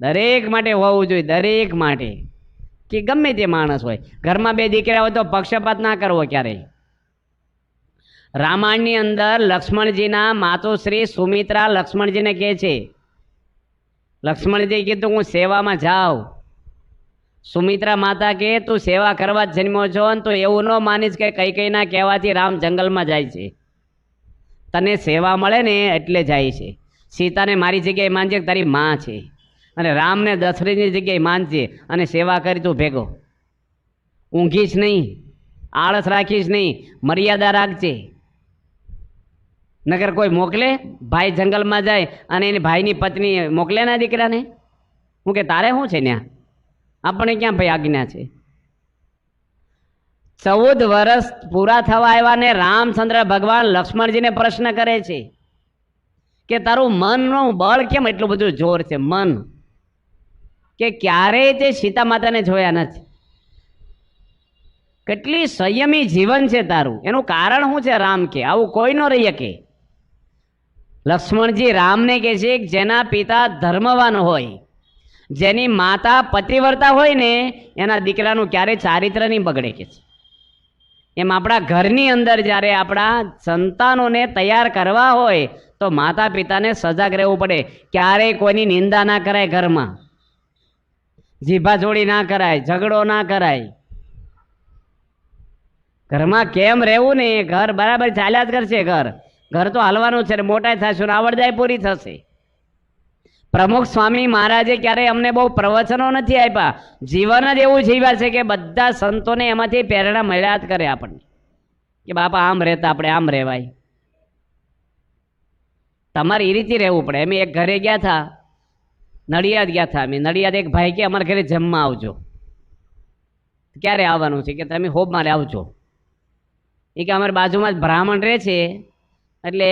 દરેક માટે હોવું જોઈએ, દરેક માટે, કે ગમે તે માણસ હોય. ઘરમાં 2 દીકરા હોય તો પક્ષપાત ના કરવો ક્યારેય. રામાયણની અંદર લક્ષ્મણજીના માતુશ્રી સુમિત્રા લક્ષ્મણજીને કહે છે, લક્ષ્મણજી કીધું હું સેવામાં જાઉં. સુમિત્રા માતા કે તું સેવા કરવા જ જન્મ્યો છો ને તો એવું ન માનીશ કે કઈકઈના કહેવાથી રામ જંગલમાં જાય છે. તને સેવા મળે ને એટલે જાય છે. સીતાને મારી જગ્યાએ માનજે, તારી માં છે, અને રામને દશરથની જગ્યાએ માનજે અને સેવા કરી તું ભેગો. ઊંઘીશ નહીં, આળસ રાખીશ નહીં, મર્યાદા રાખજે. નગર કોઈ મોકલે, ભાઈ જંગલમાં જાય અને એની ભાઈની પત્ની મોકલે ના દીકરાને, હું કે તારે શું છે ત્યાં? આપણે ક્યાં ભાઈ આજ્ઞા છે? 14 વર્ષ પૂરા થવા આવ્યા ને રામચંદ્ર ભગવાન લક્ષ્મણજીને પ્રશ્ન કરે છે કે તારું મનનું બળ કેમ એટલું બધું જોર છે? મન કે ક્યારેય તે સીતા માતાને જોયા નથી. કેટલી સંયમી જીવન છે તારું, એનું કારણ શું છે? રામ કે આવું કોઈ ન રહી શકે. લક્ષ્મણજી રામને કહે છે જેના પિતા ધર્મવાન હોય જેની માતા પતિવ્રતા હોય ને એના દીકરાનું ક્યારેય ચારિત્ર નહીં બગડે કે છે. એમ આપણા ઘરની અંદર જ્યારે આપણા સંતાનોને તૈયાર કરવા હોય તો માતા પિતાને સજાગ રહેવું પડે. ક્યારેય કોઈની નિંદા ના કરાય, ઘરમાં જીભાજોડી ના કરાય, ઝઘડો ના કરાય. ઘરમાં કેમ રહેવું ને, ઘર બરાબર ચાલ્યા જ કરશે. ઘર તો હાલવાનું છે, મોટા થશું, આવડદાય પૂરી થશે. પ્રમુખ સ્વામી મહારાજે ક્યારેય અમને બહુ પ્રવચનો નથી આપ્યા, જીવન જ એવું જીવ્યા છે કે બધા સંતોને એમાંથી પ્રેરણા મળ્યા જ કરે આપણને કે બાપા આમ રહેતા આપણે આમ રહેવાય. તમારે એ રીતે રહેવું પડે. અમે એક ઘરે ગયા હતા, નડિયાદ ગયા હતા. અમે નડિયાદ એક ભાઈ કે અમારા ઘરે જમવા આવજો. ક્યારે આવવાનું છે કે તમે હોબ મારે આવજો. એ કે અમારી બાજુમાં જ બ્રાહ્મણ રહે છે એટલે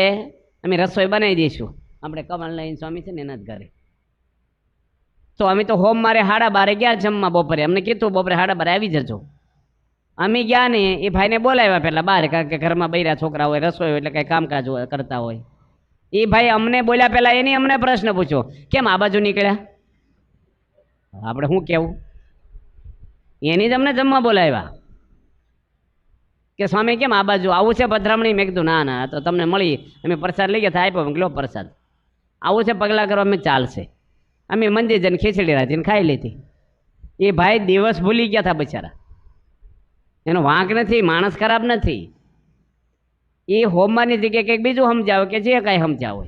અમે રસોઈ બનાવી દઈશું. આપણે કમલનારાયણ સ્વામી છે ને એના જ ઘરે. તો અમે તો હોમ મારે 12:30 ગયા જમવા બપોરે. અમને કીધું બપોરે 12:30 આવી જજો. અમે ગયા ને એ ભાઈને બોલાવ્યા પહેલાં બહાર, કારણ કે ઘરમાં બૈરા છોકરા હોય, રસોઈ હોય એટલે કંઈ કામકાજ કરતા હોય. એ ભાઈ અમને બોલ્યા પહેલાં એની અમને પ્રશ્ન પૂછ્યો, કેમ આ બાજુ નીકળ્યા? આપણે શું કહેવું? એની જ અમને જમવા બોલાવ્યા કે સ્વામી કેમ આ બાજુ આવું છે પધરામણી? મેં કીધું ના ના, તો તમને મળી, અમે પ્રસાદ લઈ ગયા, આપ્યો, લો પ્રસાદ. આવું છે પગલાં કરવા અમે ચાલશે. અમે મંદિર જઈને ખીચડી રાખીને ખાઈ લીધી. એ ભાઈ દિવસ ભૂલી ગયા હતા બિચારા. એનો વાંક નથી, માણસ ખરાબ નથી. એ હોમવાની જગ્યાએ કંઈક બીજું સમજાવે કે જે કાંઈ સમજાવે.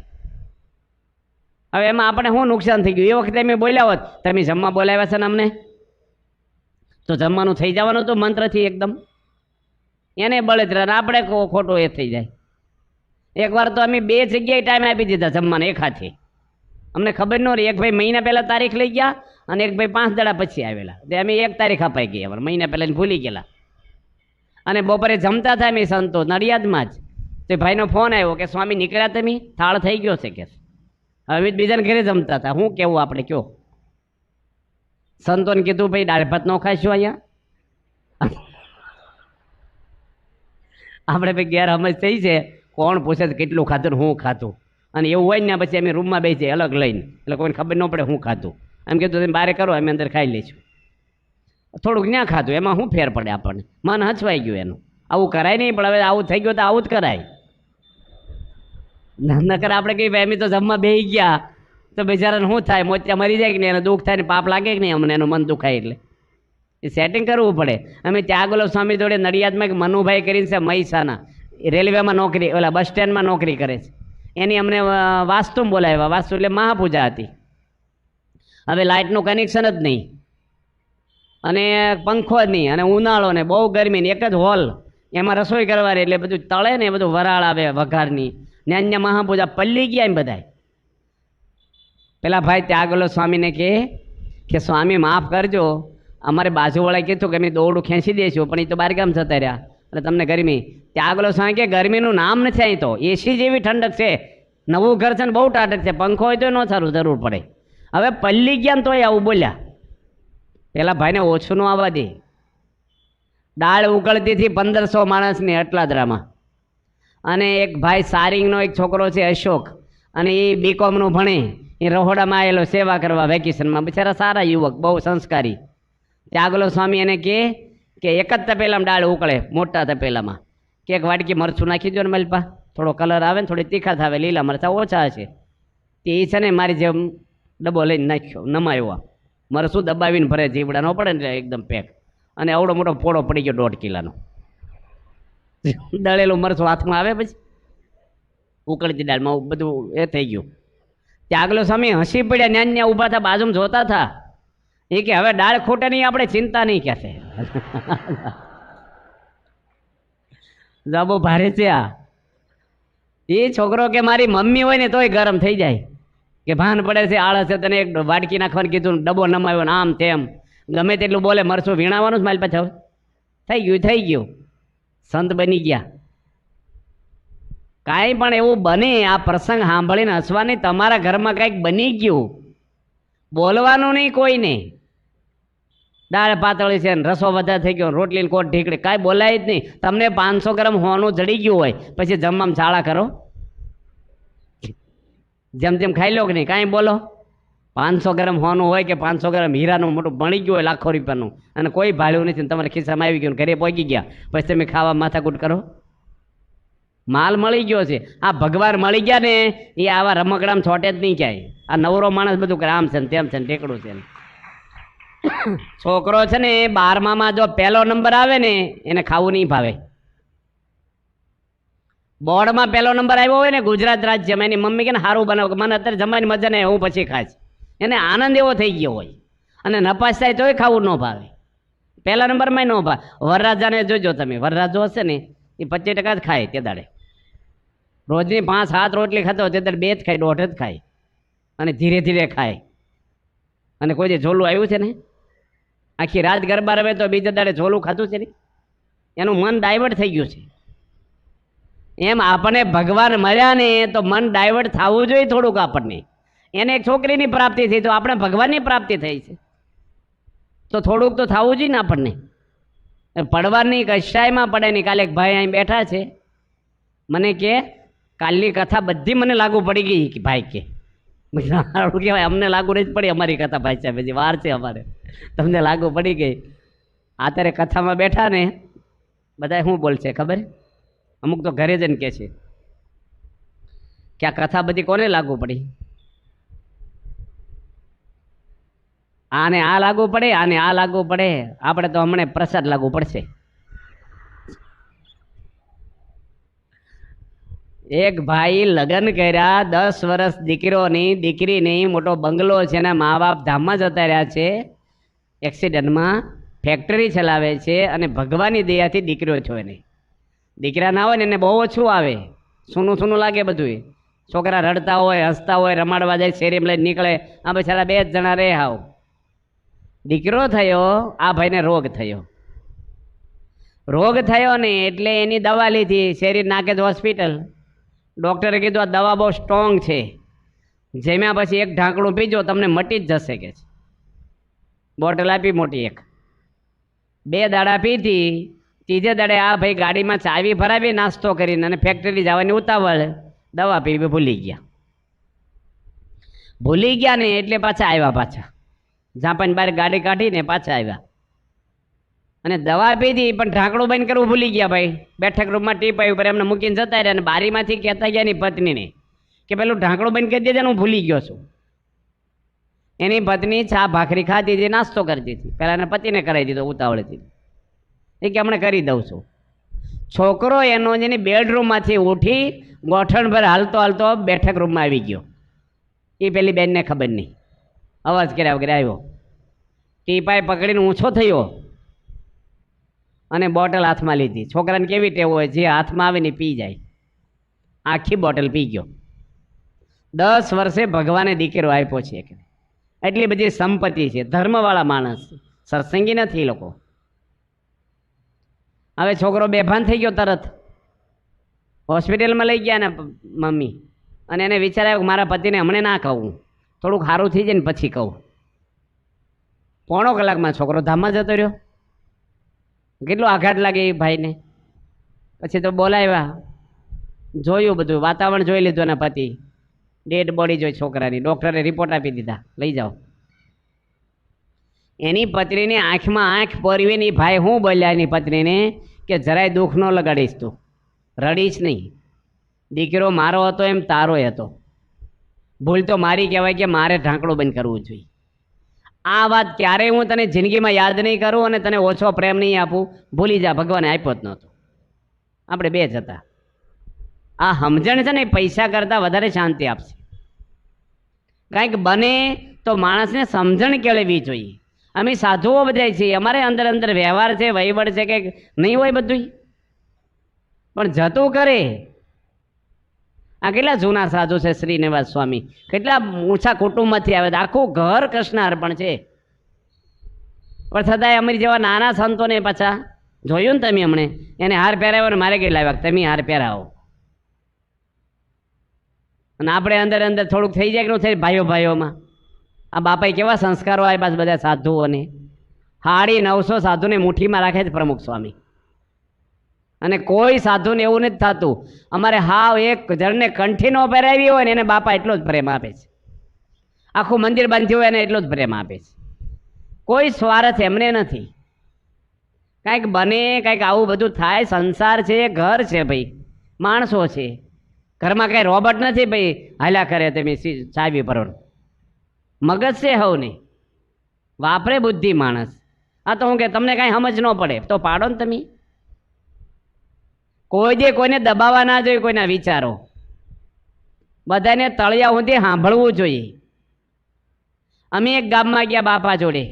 હવે એમાં આપણે શું નુકસાન થઈ ગયું? એ વખતે અમે બોલ્યા હોત, તમે જમવા બોલાવ્યા છે ને અમને, તો જમવાનું થઈ જવાનું તો મંત્રથી એકદમ. એને બળતરા ને આપણે ખોટો એ થઈ જાય. એકવાર તો અમે 2 જગ્યાએ ટાઈમ આપી દીધા જમવાને એક હાથે. અમને ખબર ન રહી. એક ભાઈ મહિના પહેલાં તારીખ લઈ ગયા અને એક ભાઈ 5 દાડા પછી આવેલા. તે અમે 1 તારીખ અપાઈ ગઈ, અમારે મહિના પહેલાં ભૂલી ગયેલા. અને બપોરે જમતા હતા અમે સંતો નડિયાદમાં જ. તો ભાઈનો ફોન આવ્યો કે સ્વામી નીકળ્યા તમે? થાળ થઈ ગયો છે કે. હવે બીજાને ઘરે જમતા હતા. શું કેવું આપણે કયો? સંતોને કીધું ભાઈ દાળ ભાત ન ખાઈશું અહીંયા. આપણે ભાઈ ગેરસમજ થઈ છે, કોણ પૂછે છે કેટલું ખાધું ને હું ખાધું. અને એવું હોય ને પછી અમે રૂમમાં બેસીએ અલગ લઈને, એટલે કોઈને ખબર ન પડે હું ખાધું. એમ કીધું તમે બહાર કરો, અમે અંદર ખાઈ લઈશું. થોડુંક ન્યા ખાધું, એમાં શું ફેર પડે આપણને? મન હચવાઈ ગયું એનું. આવું કરાય નહીં, પણ હવે આવું થઈ ગયું તો આવું જ કરાય. નકર આપણે કહીએ ભાઈ અમે તો જમવા બેસી ગયા તો બિચારાને શું થાય? મોતિયા મરી જાય કે નહીં, એને દુઃખ થાય ને પાપ લાગે કે નહીં અમને, એનું મન દુખાય. એટલે એ સેટિંગ કરવું પડે. અમે ત્યાગોલો સ્વામી જોડે નડિયાદમાં એક મનુભાઈ કરીને છે, મહીસાના રેલવેમાં નોકરી, ઓલા બસ સ્ટેન્ડમાં નોકરી કરે છે. એની અમને વાસ્તુ બોલાવ્યા. વાસ્તુ એટલે મહાપૂજા હતી. હવે લાઇટનું કનેક્શન જ નહીં અને પંખો જ નહીં અને ઉનાળો ને બહુ ગરમી ને એક જ હોલ, એમાં રસોઈ કરવાની. એટલે બધું તળે ને બધું વરાળ આવે વઘારની ને. અન્ય મહાપૂજા પલ્લી ગયા એમ બધા. પેલા ભાઈ ત્યાગોલો સ્વામીને કે સ્વામી માફ કરજો, અમારે બાજુવાળાએ કીધું કે અમે દોરડું ખેંચી દઈશું, પણ એ તો બહારગામ જતા રહ્યા એટલે તમને ગરમી. ત્યાગોલો સ્વામી કે ગરમીનું નામ નથી. અહીં તો એસી જેવી ઠંડક છે. નવું ઘર છે ને બહુ ટાટક છે, પંખો હોય તો ન સારું જરૂર પડે. હવે પલ્લી ગયા ને તોય આવું બોલ્યા. પેલા ભાઈને ઓછું ન આવવા દે. દાળ ઉકળતી હતી 1500 માણસની અટલાદરામાં. અને એક ભાઈ સારિંગનો એક છોકરો છે અશોક, અને એ બીકોમનું ભણે, એ રહોડામાં આવેલો સેવા કરવા વેકેશનમાં. બિચારા સારા યુવક, બહુ સંસ્કારી. ત્યાગોલો સ્વામી એને કે એક જ તપેલામાં દાળ ઉકળે, મોટા તપેલામાં, કે એક વાટકી મરચું નાખી દો ને મલપા, થોડો કલર આવે ને થોડી તીખાશ આવે, લીલા મરચાં ઓછા હશે. તે એ છે ને મારી જેમ ડબ્બો લઈને નાખ્યો, નમાયો. મરચું દબાવીને ભરે, જીવડા ન પડે ને એકદમ પેક. અને આવડો મોટો પોળો પડી ગયો 1.5 કિલોનો. દળેલું મરચું હાથમાં આવે, પછી ઉકળતી દાળમાં બધું એ થઈ ગયું. ત્યાગલો સ્વામી હસી પડ્યા, ન્યા ઊભા હતા, બાજુમાં જોતા હતા. એ કે હવે દાળ ખૂટે નહીં, આપણે ચિંતા નહીં કહેશે. બહુ ભારે છે આ. એ છોકરો કે મારી મમ્મી હોય ને તોય ગરમ થઈ જાય, કે ભાન પડે છે આળસ છે, તને એક વાટકી નાખવાનું કીધું, ડબ્બો નમાવ્યો ને આમ તેમ, ગમે તેટલું બોલે, મરચું વીણાવાનું જ મારી પાછળ. થઈ ગયું સંત બની ગયા. કાંઈ પણ એવું બને, આ પ્રસંગ સાંભળીને હસવાની. તમારા ઘરમાં કાંઈક બની ગયું, બોલવાનું નહીં કોઈને. દાળ પાતળી છે ને રસો વધારે થઈ ગયો, રોટલી કોટ ઢીકડી, કાંઈ બોલાય જ નહીં. તમને 500 ગ્રામ હોનું જડી ગયું હોય, પછી જમવામાં છાળા કરો, જેમ તેમ ખાઈ લો કે નહીં, કાંઈ બોલો. 500 ગ્રામ હોનું હોય કે 500 ગ્રામ હીરાનું મોટું બની ગયું હોય લાખો રૂપિયાનું અને કોઈ ભાડ્યું નથી ને તમારા ખિસ્સામાં આવી ગયું ઘરે પહોંચી ગયા પછી તમે ખાવા માથાકૂટ કરો. માલ મળી ગયો છે. આ ભગવાન મળી ગયા ને એ આવા રમકડામાં છોટે જ નહીં ક્યાંય. આ નવરો માણસ બધું આમ છે ને તેમ છે ને ટેકડું છે ને. છોકરો છે ને 12માં જો પહેલો નંબર આવે ને એને ખાવું નહીં ભાવે. બોર્ડમાં પહેલો નંબર આવ્યો હોય ને ગુજરાત રાજ્યમાં એની મમ્મી કે સારું બનાવ મને અત્યારે જમવાની મજા નહીં હું પછી ખાઈશ. એને આનંદ એવો થઈ ગયો હોય અને નપાસ થાય તોય ખાવું ન ભાવે. પહેલા નંબરમાં ન ભાવે. વરરાજાને જોજો તમે, વરરાજો હશે ને એ 25% જ ખાય તે દાડે. રોજની 5-7 રોટલી ખાતો હોય તે દાડે 2 જ ખાય, 1.5 જ ખાય અને ધીરે ધીરે ખાય. અને કોઈ જે ઝોલું આવ્યું છે ને આખી રાત ગરબા રમે તો બીજા દાડે ઝોલું ખાતું છે ને એનું મન ડાયવર્ટ થઈ ગયું છે. એમ આપણને ભગવાન મળ્યા ને તો મન ડાયવર્ટ થવું જોઈએ થોડુંક. આપણને એને એક છોકરીની પ્રાપ્તિ થઈ તો આપણે ભગવાનની પ્રાપ્તિ થઈ છે તો થોડુંક તો થવું જોઈએ ને આપણને. પડવાની કશાયમાં પડે નહીં. કાલે એક ભાઈ અહીં બેઠા છે મને કે કાલની કથા બધી મને લાગુ પડી ગઈ કે ભાઈ કે સારું કહેવાય અમને લાગુ નહીં જ પડી અમારી કથા ભાઈ સાહેબ હજી વાર છે અમારે તમને લાગુ પડી ગઈ. અત્યારે કથામાં બેઠા ને બધા શું બોલશે ખબર? અમુક તો ઘરે જઈને કહે છે કે આ કથા બધી કોને લાગુ પડી? આને આ લાગુ પડે, આને આ લાગુ પડે. આપણે તો હમણાં પ્રસાદ લાગુ પડશે. એક ભાઈ લગ્ન કર્યા, 10 વર્ષ દીકરીની મોટો બંગલો છે, એના મા બાપ ધામમાં જતા રહ્યા છે એક્સિડન્ટમાં, ફેક્ટરી ચલાવે છે અને ભગવાનની દયાથી દીકરીઓ છો એને. દીકરા ના હોય ને એને બહુ ઓછું આવે, સૂનું લાગે બધું. છોકરા રડતા હોય, હસતા હોય, રમાડવા જાય, શેરીમાં લઈને નીકળે. આ બચારા 2 જ જણા રહે. હાવ દીકરો થયો, આ ભાઈને રોગ થયો ને એટલે એની દવા લીધી. શેરી નાકે તો હોસ્પિટલ. ડૉક્ટરે કીધું આ દવા બહુ સ્ટ્રોંગ છે, જેમ્યા પછી 1 ઢાંકણું પીજો તમને મટી જ જશે કે છે. બોટલ આપી મોટી એક. 2 દાડા પીધી. ત્રીજે દાડે આ ભાઈ ગાડીમાં ચાવી ભરાવી નાસ્તો કરીને અને ફેક્ટરી જવાની ઉતાવળ, દવા પીવી ભૂલી ગયા ને એટલે પાછા આવ્યા. ઝાંપાની બહાર ગાડી કાઢીને પાછા આવ્યા અને દવા પીધી પણ ઢાંકણું બંધ કરવું ભૂલી ગયા. ભાઈ બેઠક રૂમમાં ટીપાઈ ઉપર એમને મૂકીને જતા રહ્યા અને બારીમાંથી કહેતા ગયા એની પત્નીને કે પેલું ઢાંકણું બંધ કરી દેજે, હું ભૂલી ગયો છું. એની પત્ની ચા ભાખરી ખાતી હતી, નાસ્તો કરતી હતી. પહેલાં એના પતિને કરાવી દીધો ઉતાવળથી. એ કે હમણાં કરી દઉં છું. છોકરો એનો જેની બેડરૂમમાંથી ઉઠી ગોઠણ પર હાલતો બેઠક રૂમમાં આવી ગયો. એ પેલી બેનને ખબર નહીં, અવાજ કર્યા વગર આવ્યો. ટીપાઈ પકડીને ઊંચો થયો અને બોટલ હાથમાં લીધી. છોકરાને કેવી ટેવ હોય, જે હાથમાં આવે ને પી જાય. આખી બોટલ પી ગયો. 10 વર્ષે ભગવાને દીકરો આપ્યો છે. એટલી બધી સંપત્તિ છે. ધર્મવાળા માણસ, સત્સંગી નથી લોકો. હવે છોકરો બેભાન થઈ ગયો. તરત હોસ્પિટલમાં લઈ ગયા ને મમ્મી, અને એને વિચાર આવ્યો કે મારા પતિને હમણાં ના કહું, થોડુંક સારું થઈ જાય ને પછી કહું. 1.5 કલાકમાં છોકરો ધામમાં જતો રહ્યો. કેટલો આઘાત લાગે એ ભાઈને. પછી તો બોલાવ્યા, જોયું બધું, વાતાવરણ જોઈ લીધું. એના પતિ ડેડ બોડી જોઈ છોકરાની. ડૉક્ટરે રિપોર્ટ આપી દીધા, લઈ જાઓ. એની પત્નીની આંખમાં આંખ પરવીને ભાઈ હું બોલ્યા એની પત્નીને કે જરાય દુઃખ ન લગાડીશ, તું રડીશ નહીં. દીકરો મારો હતો એમ તારો હતો. ભૂલ તો મારી કહેવાય કે મારે ઢાંકણું બંધ કરવું જોઈએ. આ વાત ક્યારેય હું તને જિંદગીમાં યાદ નહીં કરું અને તને ઓછો પ્રેમ નહીં આપું. ભૂલી જા, ભગવાને આપ્યો જ નહોતો. આપણે 2 જ હતા. આ સમજણ છે ને પૈસા કરતાં વધારે શાંતિ આપશે. કાંઈક બને તો માણસને સમજણ કેળવવી જોઈએ. અમે સાધુઓ બધા છીએ, અમારે અંદર વ્યવહાર છે, વહીવટ છે કે નહીં હોય બધું, પણ જતું કરે. આ કેટલા જૂના સાધુ છે, શ્રીનિવાસ સ્વામી, કેટલા ઊંચા કુટુંબમાંથી આવે, આખું ઘર કૃષ્ણ અર્પણ છે. પણ છતાંય અમારી જેવા નાના સંતોને પાછા જોયું ને તમે હમણે, એને હાર પહેરાવ્યો ને મારે કઈ લાવ્યા તમે હાર પહેરાવો. અને આપણે અંદર થોડુંક થઈ જાય કે ન થાય ભાઈઓમાં. આ બાપાએ કેવા સંસ્કારો આપ્યા છે બધા સાધુઓને. 950 સાધુને મુઠ્ઠીમાં રાખે છે પ્રમુખ સ્વામી. અને કોઈ સાધુને એવું નથી થતું. અમારે હાવ એક જણને કંઠી ન પહેરાવી હોય ને એને બાપા એટલો જ પ્રેમ આપે છે. આખું મંદિર બાંધ્યું હોય એને એટલો જ પ્રેમ આપે છે. કોઈ સ્વાર્થ એમને નથી. કાંઈક બને, કાંઈક આવું બધું થાય, સંસાર છે, ઘર છે ભાઈ, માણસો છે, ઘરમાં કાંઈ રોબોટ નથી ભાઈ હાલ્યા કરે તમે ચાવી ભરો. મગજ છે હવને, વાપરે બુદ્ધિ માણસ. આ તો હું કે તમને કાંઈ સમજ ન પડે તો પાડો ને તમે. કોઈ દે કોઈને દબાવવા ના જોઈએ, કોઈના વિચારો બધાને તળિયા સુધી સાંભળવું જોઈએ. અમે એક ગામમાં ગયા બાપા જોડે.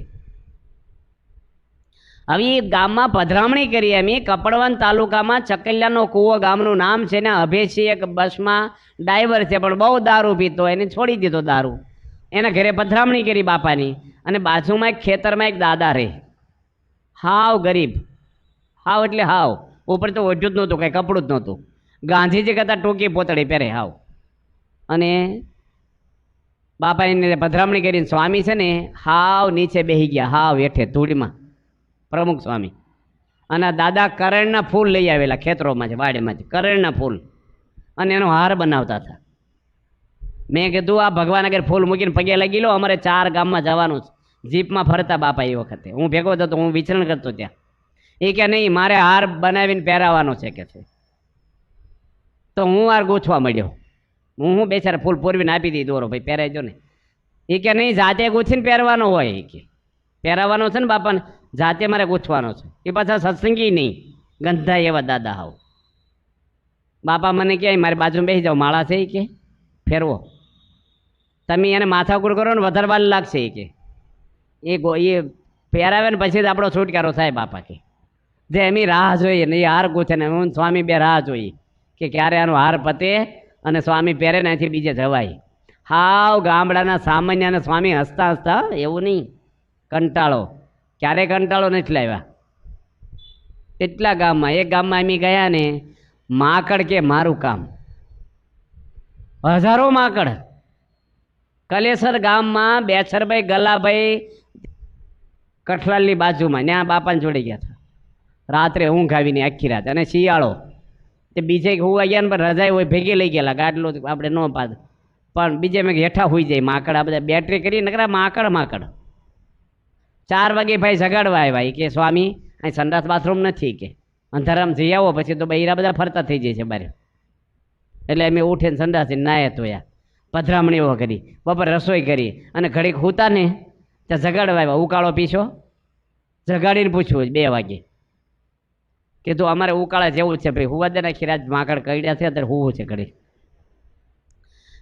હવે એ ગામમાં પધરામણી કરી. અમે કપડવંત તાલુકામાં ચકલિયાનો કૂવો ગામનું નામ છે ને. અભેશી એક બસમાં ડ્રાઈવર છે પણ બહુ દારૂ પીતો, એને છોડી દીધો દારૂ. એના ઘરે પધરામણી કરી બાપાની. અને બાજુમાં એક ખેતરમાં એક દાદા રહે, હાવ ગરીબ, હાવ એટલે હાવ, ઉપર તો ઓઢ્યું જ નહોતું, કાંઈ કપડું જ નહોતું, ગાંધીજી કરતાં ટૂંકી પોતળી પહેરે હાવ. અને બાપાને પધરામણી કરીને સ્વામી છે ને હાવ નીચે બેસી ગયા, હાવ હેઠે ધૂળમાં, પ્રમુખ સ્વામી. અને દાદા કરણના ફૂલ લઈ આવેલા ખેતરોમાંથી, વાડીમાંથી કરણના ફૂલ, અને એનો હાર બનાવતા હતા. મેં કીધું આ ભગવાન આગળ ફૂલ મૂકીને પગે લાગી લો, અમારે 4 ગામમાં જવાનું છે. જીપમાં ફરતા બાપા એ વખતે હું ભેગો થતો, હું વિચરણ કરતો ત્યાં. એ કે નહીં મારે હાર બનાવીને પહેરાવાનો છે કે છે. તો હું હાર ગૂંથવા મળ્યો. હું બેચારા ફૂલ પૂરવીને આપી દીધી, દોરો ભાઈ પહેરાઈ દો ને. એ કે નહીં જાતે ગૂંથીને પહેરવાનો હોય, એ કે પહેરાવાનો છે ને બાપાને, જાતે મારે ગૂંથવાનો છે. એ પાછા સત્સંગી નહીં, ગંધા એવા દાદા હાવ. બાપા મને કહે મારી બાજુમાં બેસી જાઓ, માળા છે એ કે ફેરવો, તમે એને માથાકૂટ કરો ને વધારે વાર લાગશે એ કે. એ પહેરાવે ને પછી જ આપણો છુટકારો થાય બાપા કે. જે એમની રાહ જોઈએ ને એ હાર ગૂંથે ને હું સ્વામી બે રાહ જોઈએ કે ક્યારે આનો હાર પતે અને સ્વામી પહેરે ને અહીંથી બીજે જવાય. હાવ ગામડાના સામાન્ય અને સ્વામી હસતા હસતા, એવું નહીં કંટાળો, ક્યારેય કંટાળો નથી લાવ્યા. એટલા ગામમાં, એક ગામમાં અમે ગયા ને, માકડ કે મારું કામ, હજારો માકડ. કલેસર ગામમાં બેસરભાઈ ગલાભાઈ કઠલાલની બાજુમાં, ત્યાં બાપાને જોડે ગયા હતા. રાત્રે ઊંઘ આવીને આખી રાત, અને શિયાળો તે બીજે હોવા ગયા ને પણ રજાઈ હોય ભેગી લઈ ગયેલા, ગાડલો આપણે ન પાદ, પણ બીજે મેં હેઠા હોઈ જાય માકડ. આ બધા બેટરી કરી નકરા માકડ. 4 વાગે ભાઈ જગાડવા આવ્યા કે સ્વામી અહીં સંડાસ બાથરૂમ નથી કે, અંધારામ જઈ આવો પછી તો બૈરા બધા ફરતા થઈ જાય છે બહાર. એટલે અમે ઉઠીને સંડાસી નાયા ધોયા, પધરામણીઓ કરી, બપોર રસોઈ કરી, અને ઘડીક હુતા ને ત્યાં જગાડવા આવ્યા. ઉકાળો પીશો? જગાડીને પૂછવું 2 વાગે. કીધું અમારે ઉકાળા જેવું છે ભાઈ, હુવા દે નાખી રાત માકડ કડ્યા છે, અત્યારે હુવું છે ઘડી.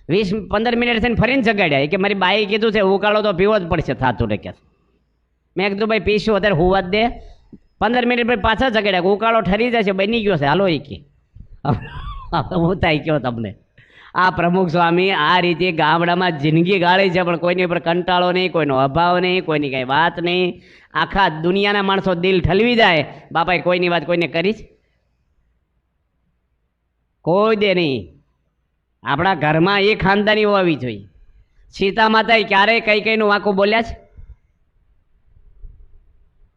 20-15 મિનિટ થઈને ફરીને જગાડ્યા કે મારી બાઈ કીધું છે ઉકાળો તો પીવો જ પડશે થાતું ને કે. મેં કીધું ભાઈ પીશું અત્યારે હુવા જ દે. 15 મિનિટ પછી પાછા જગાડ્યા, ઉકાળો ઠરી જશે, બની ગયો છે, હાલો એ કે. હું થાય કયો તમને. આ પ્રમુખ સ્વામી આ રીતે ગામડામાં જિંદગી ગાળી છે, પણ કોઈની ઉપર કંટાળો નહીં, કોઈનો અભાવ નહીં, કોઈની કાંઈ વાત નહીં. આખા દુનિયાના માણસો દિલ ઠલવી જાય, બાપાએ કોઈની વાત કોઈને કરી છે? કોઈ દે નહીં. આપણા ઘરમાં એ ખાનદાની હોવી જોઈએ. સીતા માતાએ ક્યારેય કઈ કઈનું વાંકું બોલ્યા છે?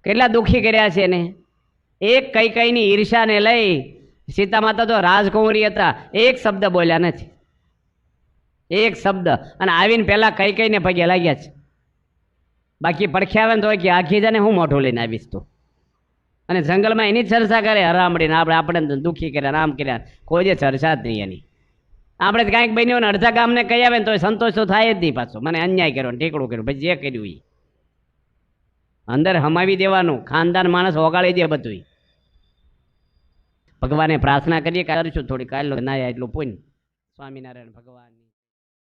કેટલા દુઃખી કર્યા છે એને. એક કઈ કઈની ઈર્ષાને લઈ સીતા માતા તો રાજકુંવરી હતા, એક શબ્દ બોલ્યા નથી, એક શબ્દ. અને આવીને પહેલાં કઈ કઈને પગે લાગ્યા છે. બાકી પડખે આવે ને તો કે આખી જાને હું મોઢું લઈને આવીશ તું. અને જંગલમાં એની ચર્ચા કરે હરામડીને, આપણે દુઃખી કર્યા, આમ કર્યા, કોઈ જે ચર્ચા જ નહીં એની. આપણે કાંઈક બન્યું ને અડધા ગામને કહી આવે ને તો સંતોષ તો થાય જ નહીં પાછો. મને અન્યાય કર્યો ને ઠીકડું કર્યું, પછી જે કર્યું એ અંદર હમાવી દેવાનું. ખાનદાન માણસ ઓગાળી દે બધું. ભગવાને પ્રાર્થના કરીએ, કરીશું થોડી કાઢ લો ના એટલું પુણ્ય. સ્વામિનારાયણ ભગવાન.